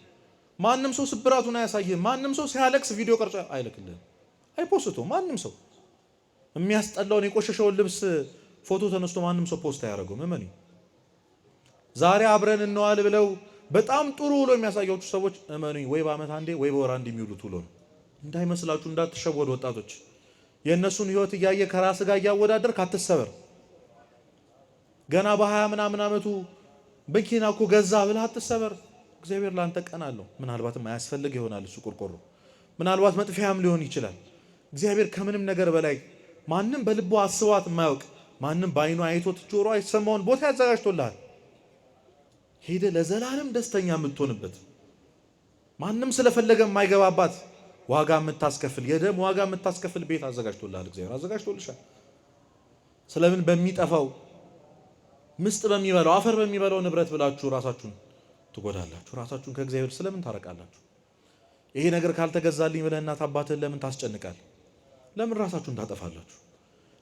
ማንም ሰው ስብራቱን አያሳየህም። ማንም ሰው ሲያለቅስ ቪዲዮ ቀርጾ አይልክልህም፣ አይፖስቶ። ማንም ሰው የሚያስጠላውን የቆሸሸውን ልብስ ፎቶ ተነስቶ ማንም ሰው ፖስት አያደርገውም። እመኒ ዛሬ አብረን እንዋል ብለው በጣም ጥሩ ውሎ የሚያሳያችሁ ሰዎች እመኑኝ ወይ በአመት አንዴ ወይ በወር አንዴ የሚውሉት ውሎ ነው። እንዳይመስላችሁ፣ እንዳትሸወዱ ወጣቶች። የእነሱን ህይወት እያየ ከራስ ጋር እያወዳደርክ አትሰበር። ገና በ20 ምናምን አመቱ መኪና እኮ ገዛ ብለህ አትሰበር። እግዚአብሔር ላንተ ቀን አለው። ምናልባትም አያስፈልግ ይሆናል እሱ ቆርቆሮ፣ ምናልባት መጥፊያም ሊሆን ይችላል። እግዚአብሔር ከምንም ነገር በላይ ማንም በልቡ አስቧት የማያውቅ ማንም በአይኑ አይቶት ጆሮ አይሰማውን ቦታ ያዘጋጅቶልሃል። ሄደ ለዘላለም ደስተኛ የምትሆንበት ማንም ስለፈለገ የማይገባባት ዋጋ የምታስከፍል የደም ዋጋ የምታስከፍል ቤት አዘጋጅቶልሃል። እግዚአብሔር አዘጋጅቶልሻል። ስለምን በሚጠፋው ምስጥ በሚበላው አፈር በሚበላው ንብረት ብላችሁ ራሳችሁን ትጎዳላችሁ? ራሳችሁን ከእግዚአብሔር ስለምን ታረቃላችሁ? ይሄ ነገር ካልተገዛልኝ ብለህ እናት አባትህን ለምን ታስጨንቃል? ለምን ራሳችሁን ታጠፋላችሁ?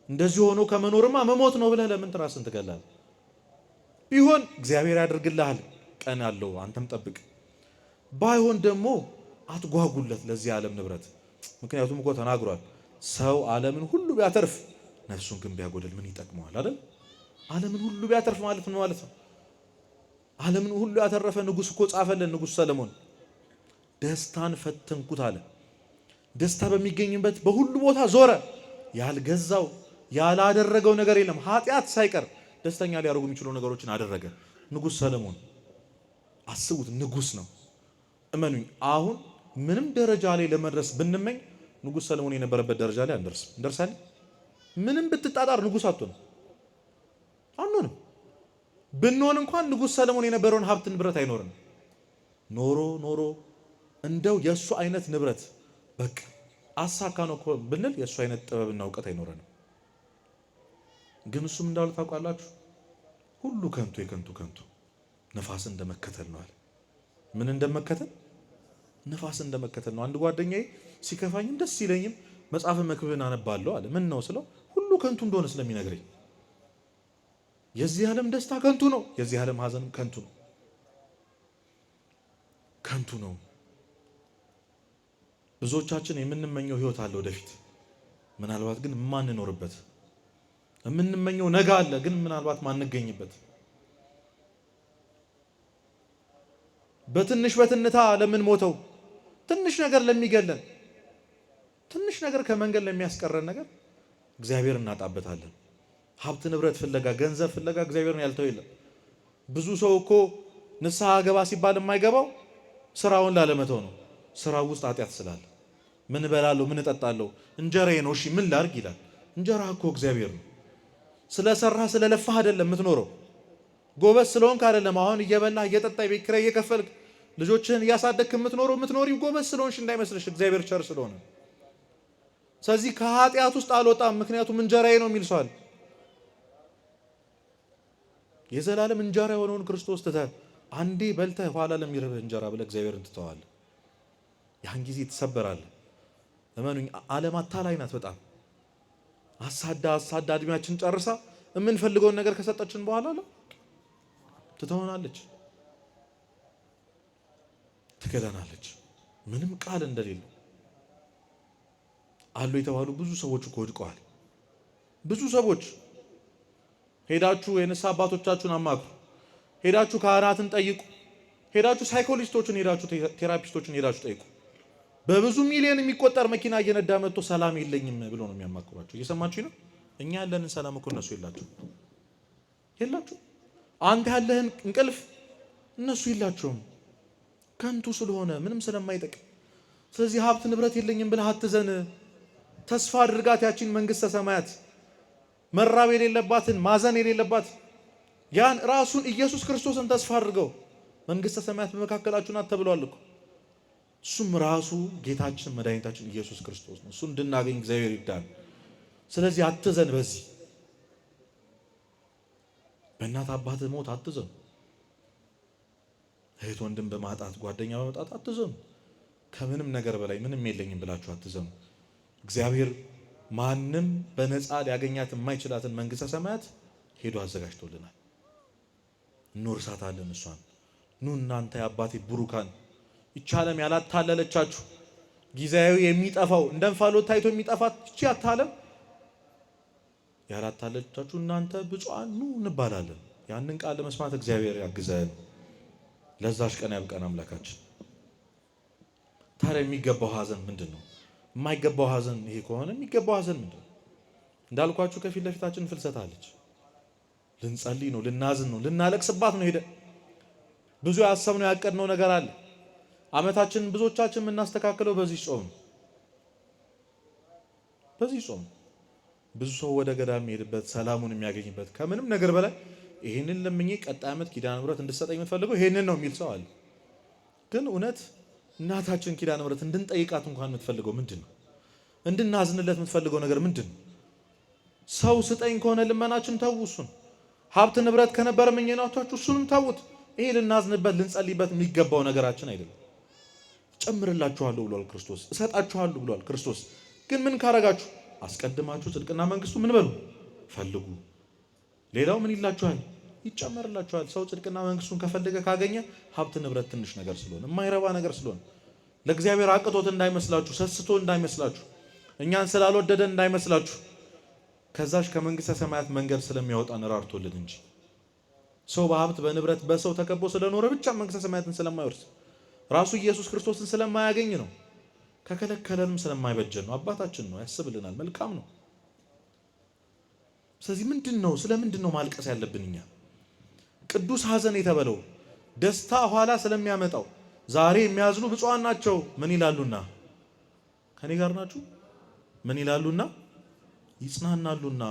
እንደዚህ ሆኖ ከመኖርማ መሞት ነው ብለህ ለምን ራስን ትገላለህ? ቢሆን እግዚአብሔር ያደርግልሃል፣ ቀን አለው፣ አንተም ጠብቅ። ባይሆን ደግሞ አትጓጉለት ለዚህ ዓለም ንብረት። ምክንያቱም እኮ ተናግሯል፣ ሰው ዓለምን ሁሉ ቢያተርፍ ነፍሱን ግን ቢያጎድል ምን ይጠቅመዋል? አይደል? ዓለምን ሁሉ ቢያተርፍ ማለት ነው ማለት ነው። ዓለምን ሁሉ ያተረፈ ንጉሥ እኮ ጻፈልን ንጉሥ ሰለሞን። ደስታን ፈተንኩት አለ። ደስታ በሚገኝበት በሁሉ ቦታ ዞረ። ያልገዛው ያላደረገው ነገር የለም። ኃጢአት ሳይቀር ደስተኛ ሊያደርጉ የሚችሉ ነገሮችን አደረገ። ንጉሥ ሰለሞን አስቡት፣ ንጉሥ ነው። እመኑኝ፣ አሁን ምንም ደረጃ ላይ ለመድረስ ብንመኝ ንጉሥ ሰለሞን የነበረበት ደረጃ ላይ አንደርስም። እንደርሳለን? ምንም ብትጣጣር ንጉሥ አንሆንም። ብንሆን እንኳን ንጉሥ ሰለሞን የነበረውን ሀብት ንብረት አይኖርም። ኖሮ እንደው የእሱ አይነት ንብረት በቃ አሳካ ነው ብንል የእሱ አይነት ጥበብና እውቀት አይኖረንም። ግን እሱም እንዳሉ ታውቃላችሁ፣ ሁሉ ከንቱ የከንቱ ከንቱ ነፋስን እንደመከተል ነው አለ። ምን እንደመከተል? ነፋስን እንደመከተል ነው። አንድ ጓደኛዬ ሲከፋኝም ደስ ይለኝም መጽሐፈ መክብብን አነባለሁ አለ። ምን ነው ስለው ሁሉ ከንቱ እንደሆነ ስለሚነግረኝ። የዚህ ዓለም ደስታ ከንቱ ነው፣ የዚህ ዓለም ሐዘንም ከንቱ ነው። ከንቱ ነው። ብዙዎቻችን የምንመኘው ህይወት አለ ወደፊት፣ ምናልባት ግን ማንኖርበት። የምንመኘው ነገ አለ ግን ምናልባት ማንገኝበት። በትንሽ በትንታ ለምን ሞተው ትንሽ ነገር ለሚገለን፣ ትንሽ ነገር ከመንገድ ለሚያስቀረን ነገር እግዚአብሔር እናጣበታለን። ሀብት ንብረት ፍለጋ፣ ገንዘብ ፍለጋ እግዚአብሔርን ያልተው የለም። ብዙ ሰው እኮ ንስሐ ገባ ሲባል የማይገባው ስራውን ላለመተው ነው። ስራው ውስጥ ኃጢአት ስላለ ምን እበላለሁ፣ ምን እጠጣለሁ፣ እንጀራዬ ነው፣ እሺ ምን ላድርግ ይላል። እንጀራ እኮ እግዚአብሔር ነው። ስለሰራህ ስለለፋህ አይደለም የምትኖረው። ጎበዝ ስለሆንክ አይደለም አሁን እየበላህ እየጠጣህ የቤት ኪራይ እየከፈልክ ልጆችህን እያሳደግክ የምትኖሪው ጎበዝ ስለሆንሽ እንዳይመስልሽ፣ እግዚአብሔር ቸር ስለሆነ። ስለዚህ ከኃጢአት ውስጥ አልወጣም ምክንያቱም እንጀራዬ ነው የሚል ሰው አለ። የዘላለም እንጀራ የሆነውን ክርስቶስ ትተህ አንዴ በልተህ ኋላ ለሚርብህ እንጀራ ብለህ እግዚአብሔርን ትተዋለህ። ያን ጊዜ ትሰበራለህ። እመኑኝ፣ ዓለም አታላይ ናት በጣም አሳዳ እድሜያችን ጨርሳ የምንፈልገውን ነገር ከሰጠችን በኋላ ትተውናለች፣ ትገለናለች። ምንም ቃል እንደሌለው አሉ የተባሉ ብዙ ሰዎች እኮ ወድቀዋል። ብዙ ሰዎች ሄዳችሁ የንስሐ አባቶቻችሁን አማክሩ፣ ሄዳችሁ ካህናትን ጠይቁ፣ ሄዳችሁ ሳይኮሎጂስቶችን፣ ሄዳችሁ ቴራፒስቶችን ሄዳችሁ ጠይቁ። በብዙ ሚሊዮን የሚቆጠር መኪና እየነዳ መጥቶ ሰላም የለኝም ብሎ ነው የሚያማክሯቸው። እየሰማችሁ ነው? እኛ ያለንን ሰላም እኮ እነሱ የላቸው። አንተ ያለህን እንቅልፍ እነሱ የላቸውም። ከንቱ ስለሆነ ምንም ስለማይጠቅም። ስለዚህ ሀብት ንብረት የለኝም ብለህ አትዘን። ተስፋ አድርጋት ያቺን መንግስተ ሰማያት፣ መራብ የሌለባትን ማዘን የሌለባት ያን ራሱን ኢየሱስ ክርስቶስን ተስፋ አድርገው። መንግስተ ሰማያት በመካከላችሁ ናት ተብሏል እኮ። እሱም ራሱ ጌታችን መድኃኒታችን ኢየሱስ ክርስቶስ ነው። እሱ እንድናገኝ እግዚአብሔር ይርዳን። ስለዚህ አትዘን። በዚህ በእናት አባት ሞት አትዘኑ። እህት ወንድም በማጣት ጓደኛ በመጣት አትዘኑ። ከምንም ነገር በላይ ምንም የለኝም ብላችሁ አትዘኑ። እግዚአብሔር ማንም በነፃ ሊያገኛት የማይችላትን መንግስተ ሰማያት ሄዶ አዘጋጅቶልናል። እንወርሳታለን እሷን። ኑ እናንተ የአባቴ ብሩካን፣ ይህች ዓለም ያላታለለቻችሁ ጊዜያዊ የሚጠፋው እንደ እንፋሎት ታይቶ የሚጠፋት እቺ ዓለም ያላታለለቻችሁ እናንተ ብፁዓን ኑ እንባላለን። ያንን ቃል ለመስማት እግዚአብሔር ያግዘን። ለዛሽ ቀን ያብቀን አምላካችን። ታዲያ የሚገባው ሀዘን ምንድን ነው? የማይገባው ሀዘን ይሄ ከሆነ የሚገባው ሀዘን ምንድን ነው? እንዳልኳችሁ ከፊት ለፊታችን ፍልሰት አለች። ልንጸልይ ነው፣ ልናዝን ነው፣ ልናለቅስባት ነው። ሄደ ብዙ ያሰብነው ያቀድነው ነገር አለ። ዓመታችንን ብዙዎቻችን የምናስተካክለው በዚህ ጾም ነው። በዚህ ጾም ብዙ ሰው ወደ ገዳም የሚሄድበት ሰላሙን የሚያገኝበት ከምንም ነገር በላይ ይሄንን ለምኜ ቀጣይ ዓመት ኪዳነ ምሕረት እንድትሰጠኝ የምትፈልገው ይሄንን ነው የሚል ሰው አለ። ግን እውነት እናታችን ኪዳነ ምሕረት እንድንጠይቃት እንኳን የምትፈልገው ምንድን ነው? እንድናዝንለት የምትፈልገው ነገር ምንድን ነው? ሰው ስጠኝ ከሆነ ልመናችን ተው። እሱን ሀብት ንብረት ከነበረ ምኞታችሁ እሱንም ተውት። ይሄ ልናዝንበት ልንጸልይበት የሚገባው ነገራችን አይደለም። ጨምርላችኋለሁ ብሏል ክርስቶስ፣ እሰጣችኋለሁ ብሏል ክርስቶስ። ግን ምን ካረጋችሁ? አስቀድማችሁ ጽድቅና መንግስቱ ምን በሉ ፈልጉ፣ ሌላው ምን ይላችኋል? ይጨመርላችኋል። ሰው ጽድቅና መንግስቱን ከፈለገ ካገኘ ሀብት ንብረት ትንሽ ነገር ስለሆነ የማይረባ ነገር ስለሆነ ለእግዚአብሔር አቅቶት እንዳይመስላችሁ፣ ሰስቶ እንዳይመስላችሁ፣ እኛን ስላልወደደን እንዳይመስላችሁ ከዛሽ ከመንግስተ ሰማያት መንገድ ስለሚያወጣን ራርቶልን እንጂ ሰው በሀብት በንብረት በሰው ተከቦ ስለኖረ ብቻ መንግስተ ሰማያትን ስለማይወርስ ራሱ ኢየሱስ ክርስቶስን ስለማያገኝ ነው። ከከለከለንም ስለማይበጀን ነው። አባታችን ነው፣ ያስብልናል፣ መልካም ነው። ስለዚህ ስለምንድን ነው ማልቀስ ያለብን እኛ? ቅዱስ ሐዘን የተበለው ደስታ ኋላ ስለሚያመጣው ዛሬ የሚያዝኑ ብፁዓን ናቸው ምን ይላሉና? ከኔ ጋር ናችሁ? ምን ይላሉና? ይጽናናሉና።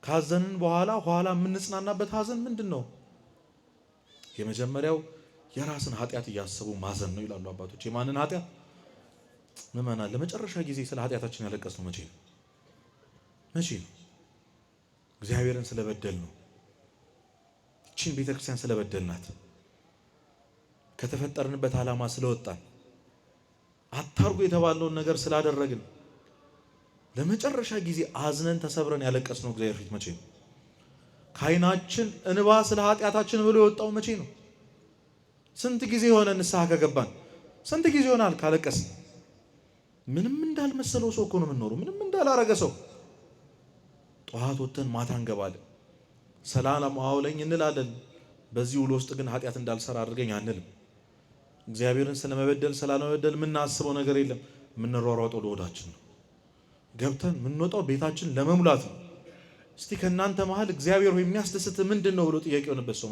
ካዘንን በኋላ ኋላ የምንጽናናበት ሐዘን ምንድን ነው? የመጀመሪያው የራስን ኃጢአት እያሰቡ ማዘን ነው ይላሉ አባቶች። የማንን ኃጢአት? ምእመናን፣ ለመጨረሻ ጊዜ ስለ ኃጢአታችን ያለቀስነው መቼ ነው? መቼ ነው? እግዚአብሔርን ስለበደል ነው። እቺን ቤተክርስቲያን ስለበደልናት፣ ከተፈጠርንበት ዓላማ ስለወጣን፣ አታርጉ የተባለውን ነገር ስላደረግን ለመጨረሻ ጊዜ አዝነን ተሰብረን ያለቀስነው እግዚአብሔር ፊት መቼ ነው? ከዓይናችን እንባ ስለ ኃጢአታችን ብሎ የወጣው መቼ ነው? ስንት ጊዜ ሆነ ንስሐ ከገባን? ስንት ጊዜ ሆናል ካለቀስን? ምንም እንዳልመሰለው ሰው እኮ ነው የምንኖረው። ምንም እንዳላረገ ሰው ጠዋት ወጥተን ማታ እንገባለን። ሰላም አውለኝ እንላለን። በዚህ ውሎ ውስጥ ግን ኃጢአት እንዳልሰራ አድርገኝ አንልም። እግዚአብሔርን ስለመበደል ስላለመበደል የምናስበው ነገር የለም። የምንሯሯጠው ለሆዳችን ነው። ገብተን የምንወጣው ቤታችን ለመሙላት ነው። እስቲ ከእናንተ መሃል እግዚአብሔር ሆይ የሚያስደስት ምንድን ነው ብሎ ጥያቄ የሆነበት ሰው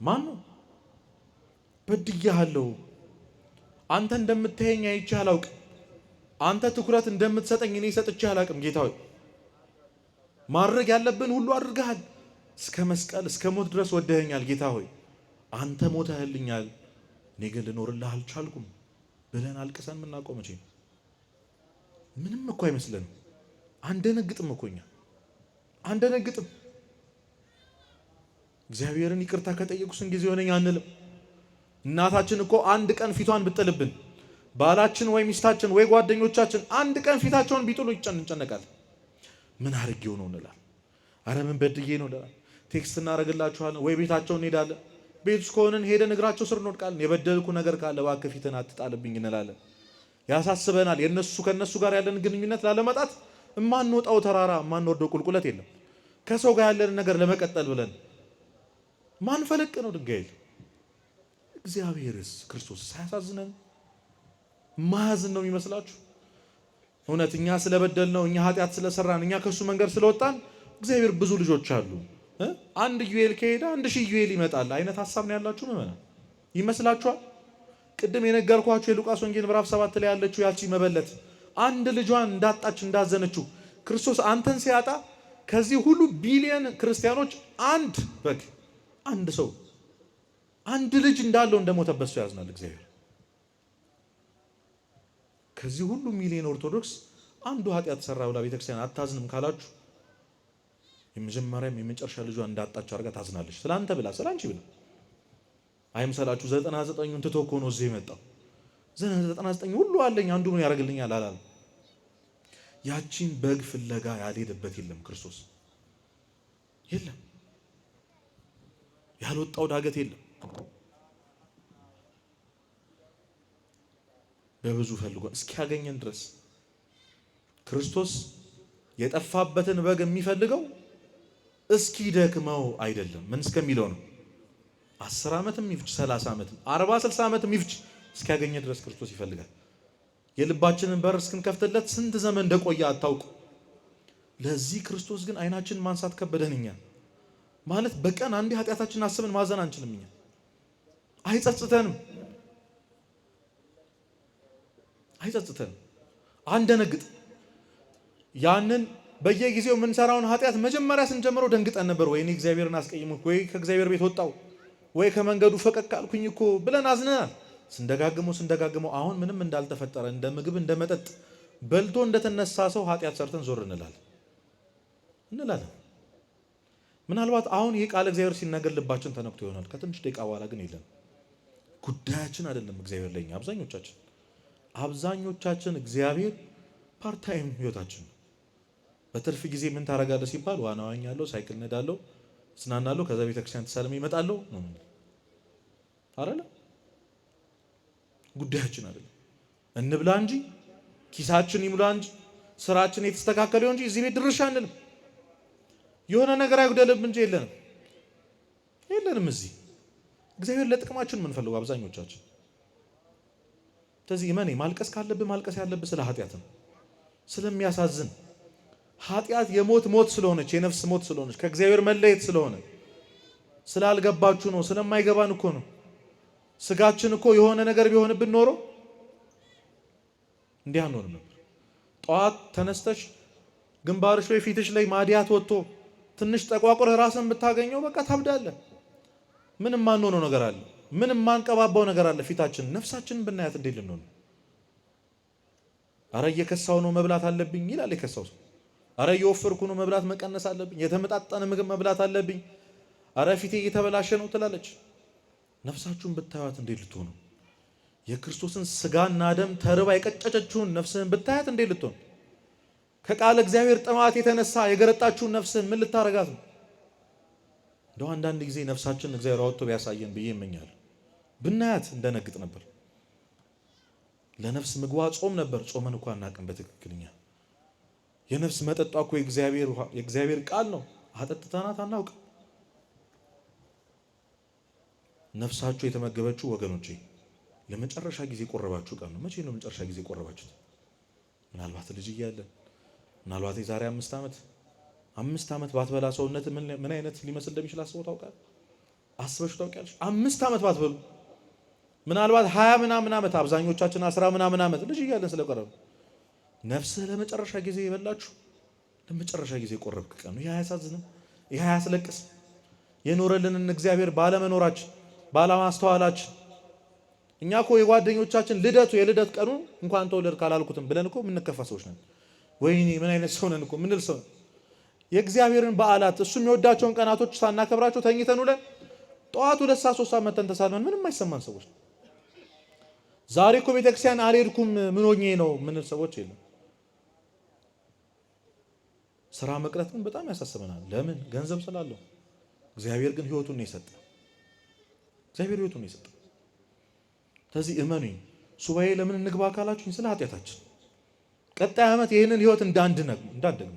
ማን ነው? በድያለሁ፣ አንተ እንደምታየኝ አይቼ አላውቅም፣ አንተ ትኩረት እንደምትሰጠኝ እኔ ሰጥቼ አላውቅም። ጌታ ሆይ ማድረግ ያለብን ሁሉ አድርገሃል። እስከ መስቀል እስከ ሞት ድረስ ወደኸኛል። ጌታ ሆይ አንተ ሞተህልኛል፣ እኔ ግን ልኖርልህ አልቻልኩም ብለን አልቅሰን የምናውቀው መቼ ነው? ምንም እኮ አይመስለንም። አንደነግጥም እኮ እኛ አንደነግጥም። እግዚአብሔርን ይቅርታ ከጠየቁ ስንት ጊዜ ሆነኝ አንልም። እናታችን እኮ አንድ ቀን ፊቷን ብጥልብን፣ ባላችን ወይ ሚስታችን ወይ ጓደኞቻችን አንድ ቀን ፊታቸውን ቢጥሉ እንጨነቃል። ምን አድርጌው ነው እንላለን። አረ ምን በድዬ ነው እንላለን። ቴክስት እናደርግላችኋለን ወይ ቤታቸውን እንሄዳለን። ቤት ውስጥ ከሆነን ሄደን እግራቸው ስር እንወድቃለን። የበደልኩ ነገር ካለ እባክህ ፊትን አትጣልብኝ እንላለን። ያሳስበናል። ከነሱ ጋር ያለን ግንኙነት ላለመጣት እማንወጣው ተራራ እማንወርደው ቁልቁለት የለም። ከሰው ጋር ያለን ነገር ለመቀጠል ብለን ማንፈለቅ ነው ድንጋይ። እግዚአብሔርስ ክርስቶስ ሳያሳዝነን ማያዝን ነው የሚመስላችሁ? እውነት እኛ ስለበደል ነው፣ እኛ ኃጢአት ስለሰራን፣ እኛ ከሱ መንገድ ስለወጣን እግዚአብሔር ብዙ ልጆች አሉ፣ አንድ ኢዩኤል ከሄደ 1000 ኢዩኤል ይመጣል አይነት ሐሳብ ነው ያላችሁ ምዕመናን ይመስላችኋል? ቅድም የነገርኳችሁ የሉቃስ ወንጌል ምዕራፍ 7 ላይ ያለችው ያቺ መበለት አንድ ልጇን እንዳጣች እንዳዘነችው ክርስቶስ አንተን ሲያጣ ከዚህ ሁሉ ቢሊየን ክርስቲያኖች አንድ በግ አንድ ሰው አንድ ልጅ እንዳለው እንደሞተበት ሰው ያዝናል እግዚአብሔር። ከዚህ ሁሉ ሚሊዮን ኦርቶዶክስ አንዱ ኃጢአት ሰራ ብላ ቤተክርስቲያን አታዝንም ካላችሁ የመጀመሪያም የመጨረሻ ልጇን እንዳጣች አድርጋ ታዝናለች። ስላንተ ብላ ስላንቺ ብላ አይምሰላችሁ። 99ን ትቶ እኮ ነው እዚህ የመጣው። 99 ሁሉ አለኝ አንዱ ምን ያደርግልኛል አላለም። ያቺን በግ ፍለጋ ያልሄደበት የለም ክርስቶስ። የለም ያልወጣው ዳገት የለም። በብዙ ፈልጎ እስኪያገኘን ድረስ ክርስቶስ የጠፋበትን በግ የሚፈልገው እስኪ ደክመው አይደለም። ምን እስከሚለው ነው? 10 ዓመትም ይፍጅ 30 ዓመትም 40 60 ዓመትም ይፍጅ እስኪያገኘ ድረስ ክርስቶስ ይፈልጋል። የልባችንን በር እስክንከፍትለት ስንት ዘመን እንደቆየ አታውቁ። ለዚህ ክርስቶስ ግን አይናችን ማንሳት ከበደን። እኛ ማለት በቀን አንዴ ኃጢአታችንን አስበን ማዘን አንችልም። እኛ አይጸጽተንም፣ አንደነግጥ። ያንን በየጊዜው የምንሰራውን ኃጢአት መጀመሪያ ስንጀምረው ደንግጠን ነበር። ወይኔ እግዚአብሔርን አስቀይምኩ፣ ወይ ከእግዚአብሔር ቤት ወጣው፣ ወይ ከመንገዱ ፈቀቅ አልኩኝ እኮ ብለን አዝነናል። ስንደጋግመው አሁን ምንም እንዳልተፈጠረ እንደ ምግብ እንደ መጠጥ በልቶ እንደተነሳ ሰው ኃጢአት ሰርተን ዞር እንላለን። ምናልባት አሁን ይህ ቃል እግዚአብሔር ሲናገር ልባችን ተነክቶ ይሆናል። ከትንሽ ደቂቃ በኋላ ግን የለም። ጉዳያችን አይደለም እግዚአብሔር ለኛ። አብዛኞቻችን እግዚአብሔር ፓርታይም ህይወታችን ነው። በትርፍ ጊዜ ምን ታረጋለህ ሲባል ዋና ዋኛለሁ፣ ሳይክል ነዳለሁ፣ ስናናለሁ፣ ከዛ ቤተክርስቲያን ተሳልሜ እመጣለሁ ነው አይደል? ጉዳያችን አይደለም። እንብላ እንጂ ኪሳችን ይሙላ እንጂ ስራችን የተስተካከለው እንጂ እዚህ ቤት ድርሻ አንልም። የሆነ ነገር አይጉደልም እንጂ የለንም። እዚህ እግዚአብሔር ለጥቅማችን የምንፈልገው አብዛኞቻችን ስለዚህ እመኔ ማልቀስ ካለብህ ማልቀስ ያለብህ ስለ ኃጢአት ነው። ስለሚያሳዝን ኃጢአት የሞት ሞት ስለሆነች የነፍስ ሞት ስለሆነች ከእግዚአብሔር መለየት ስለሆነ ስላልገባችሁ ነው። ስለማይገባን እኮ ነው። ስጋችን እኮ የሆነ ነገር ቢሆንብን ኖሮ እንዲህ አንሆንም ነበር። ጠዋት ተነስተሽ ግንባርሽ ላይ ፊትሽ ላይ ማዲያት ወጥቶ ትንሽ ጠቋቁር ራስን ብታገኘው በቃ ታብዳለህ። ምንም ማንሆነው ነገር አለ። ምንም ማንቀባባው ነገር አለ ፊታችን። ነፍሳችንን ብናያት እንዴት ልንሆን? አረ እየከሳው ነው መብላት አለብኝ ይላል የከሳው ሰው። አረ እየወፈርኩ ነው መብላት መቀነስ አለብኝ፣ የተመጣጠነ ምግብ መብላት አለብኝ፣ አረ ፊቴ እየተበላሸ ነው ትላለች። ነፍሳችሁን ብታያት እንዴት ልትሆኑ? የክርስቶስን ስጋና ደም ተርባ የቀጨጨችውን ነፍስህን ብታያት እንዴት ልትሆን? ከቃል እግዚአብሔር ጥማት የተነሳ የገረጣችሁን ነፍስህን ምን ልታረጋት ነው? እንደው አንዳንድ ጊዜ ነፍሳችን እግዚአብሔር አውጥቶ ቢያሳየን ብዬ እመኛለሁ። ብናያት እንደነግጥ ነበር። ለነፍስ ምግቧ ጾም ነበር። ጾመን እንኳን አናውቅም በትክክለኛ። የነፍስ መጠጧ እኮ የእግዚአብሔር ቃል ነው። አጠጥተናት አናውቅም። ነፍሳችሁ የተመገበችው ወገኖቼ ለመጨረሻ ጊዜ ቆረባችሁ ቀን ነው። መቼ ነው መጨረሻ ጊዜ ቆረባችሁት? ምናልባት ልጅ እያለን፣ ምናልባት የዛሬ 5 ዓመት ባትበላ ሰውነት ምን አይነት ሊመስል እንደሚችል አስበው ታውቃለህ? አስበሽ ታውቂያለሽ? 5 ዓመት ባትበሉ ምናልባት 20 ምናምን ዓመት፣ አብዛኞቻችን 10 ምናምን ዓመት ልጅ እያለን ስለቆረብ ነፍስህ ለመጨረሻ ጊዜ የበላችሁ ለመጨረሻ ጊዜ ቆረብክ ቀን ነው። ይህ አያሳዝንም? ይህ አያስለቅስ? የኖረልንን እግዚአብሔር ባለመኖራችን ባለማስተዋላችን እኛ እኮ የጓደኞቻችን የልደት ቀኑ እንኳን ተወለድ ካላልኩትም ብለን እኮ የምንከፋ ሰዎች ነን። ወይኔ ምን አይነት ሰው ነን እኮ ምንል ሰው። የእግዚአብሔርን በዓላት እሱ የሚወዳቸውን ቀናቶች ሳናከብራቸው ተኝተን ውለን ጠዋት 2 ሰዓት 3 ሰዓት መተን ተሳልመን ምንም አይሰማን ሰዎች። ዛሬ እኮ ቤተክርስቲያን አልሄድኩም ምን ሆኜ ነው ምንል ሰዎች የለም። ስራ መቅረት ግን በጣም ያሳስበናል። ለምን? ገንዘብ ስላለው። እግዚአብሔር ግን ህይወቱን ነው የሰጠ። እግዚአብሔር ህይወቱን ነው የሰጠ። ስለዚህ እመኑኝ፣ ሱባኤ ለምን እንግባ ካላችሁኝ ስለ ኃጢአታችን ቀጣይ ዓመት ይህንን ህይወት እንዳንደግም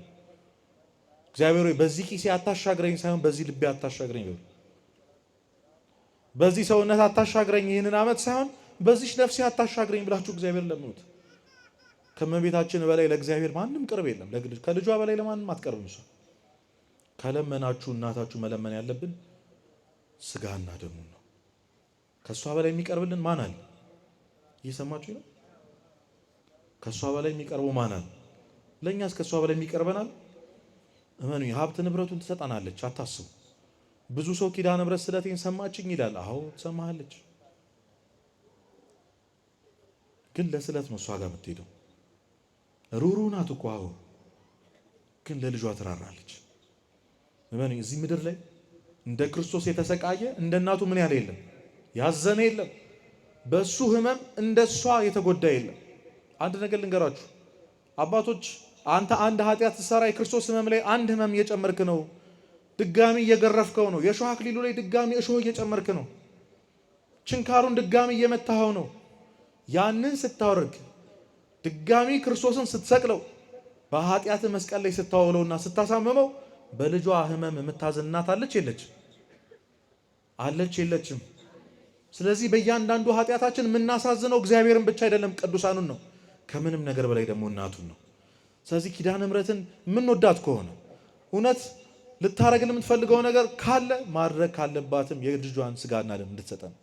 እግዚአብሔር ሆይ በዚህ ኪሴ አታሻግረኝ ሳይሆን በዚህ ልቤ አታሻግረኝ በሉ። በዚህ ሰውነት አታሻግረኝ ይህንን ዓመት ሳይሆን በዚህ ነፍሴ አታሻግረኝ ብላችሁ እግዚአብሔር ለምኑት። ከመቤታችን በላይ ለእግዚአብሔር ማንም ቅርብ የለም። ከልጇ በላይ ለማንም አትቀርብም። እሷ ከለመናችሁ እናታችሁ መለመን ያለብን ስጋና ደሙን ነው። ከእሷ በላይ የሚቀርብልን ማን አለ? እየሰማችሁ ነው? ከእሷ በላይ የሚቀርበው ማን አለ? ለእኛስ ከእሷ በላይ የሚቀርበናል? እመኑ፣ ሀብት ንብረቱን ትሰጠናለች፣ አታስቡ። ብዙ ሰው ኪዳነ ምሕረት ስለቴን ሰማችኝ ይላል። አዎ ትሰማሃለች፣ ግን ለስለት ነው እሷ ጋር የምትሄደው። ሩሩ ናት እኮ አዎ፣ ግን ለልጇ ትራራለች። እመኑ፣ እዚህ ምድር ላይ እንደ ክርስቶስ የተሰቃየ እንደ እናቱ ምን ያለ የለም፣ ያዘነ የለም። በሱ ህመም እንደሷ የተጎዳ የለም። አንድ ነገር ልንገራችሁ አባቶች፣ አንተ አንድ ኃጢአት ስትሰራ የክርስቶስ ህመም ላይ አንድ ህመም እየጨመርክ ነው። ድጋሚ እየገረፍከው ነው። የእሾህ አክሊሉ ላይ ድጋሚ እሾህ እየጨመርክ ነው። ችንካሩን ድጋሚ እየመታኸው ነው። ያንን ስታወርግ ድጋሚ ክርስቶስን ስትሰቅለው በኃጢአት መስቀል ላይ ስታውለውና ስታሳምመው በልጇ ህመም የምታዝን እናት አለች የለችም? አለች የለችም? ስለዚህ በእያንዳንዱ ኃጢአታችን የምናሳዝነው እግዚአብሔርን ብቻ አይደለም ቅዱሳኑን ነው፣ ከምንም ነገር በላይ ደግሞ እናቱን ነው። ስለዚህ ኪዳነ ምሕረትን የምንወዳት ከሆነ እውነት ልታረግልን የምትፈልገው ነገር ካለ ማድረግ ካለባትም የልጇን ስጋና ደም እንድትሰጠን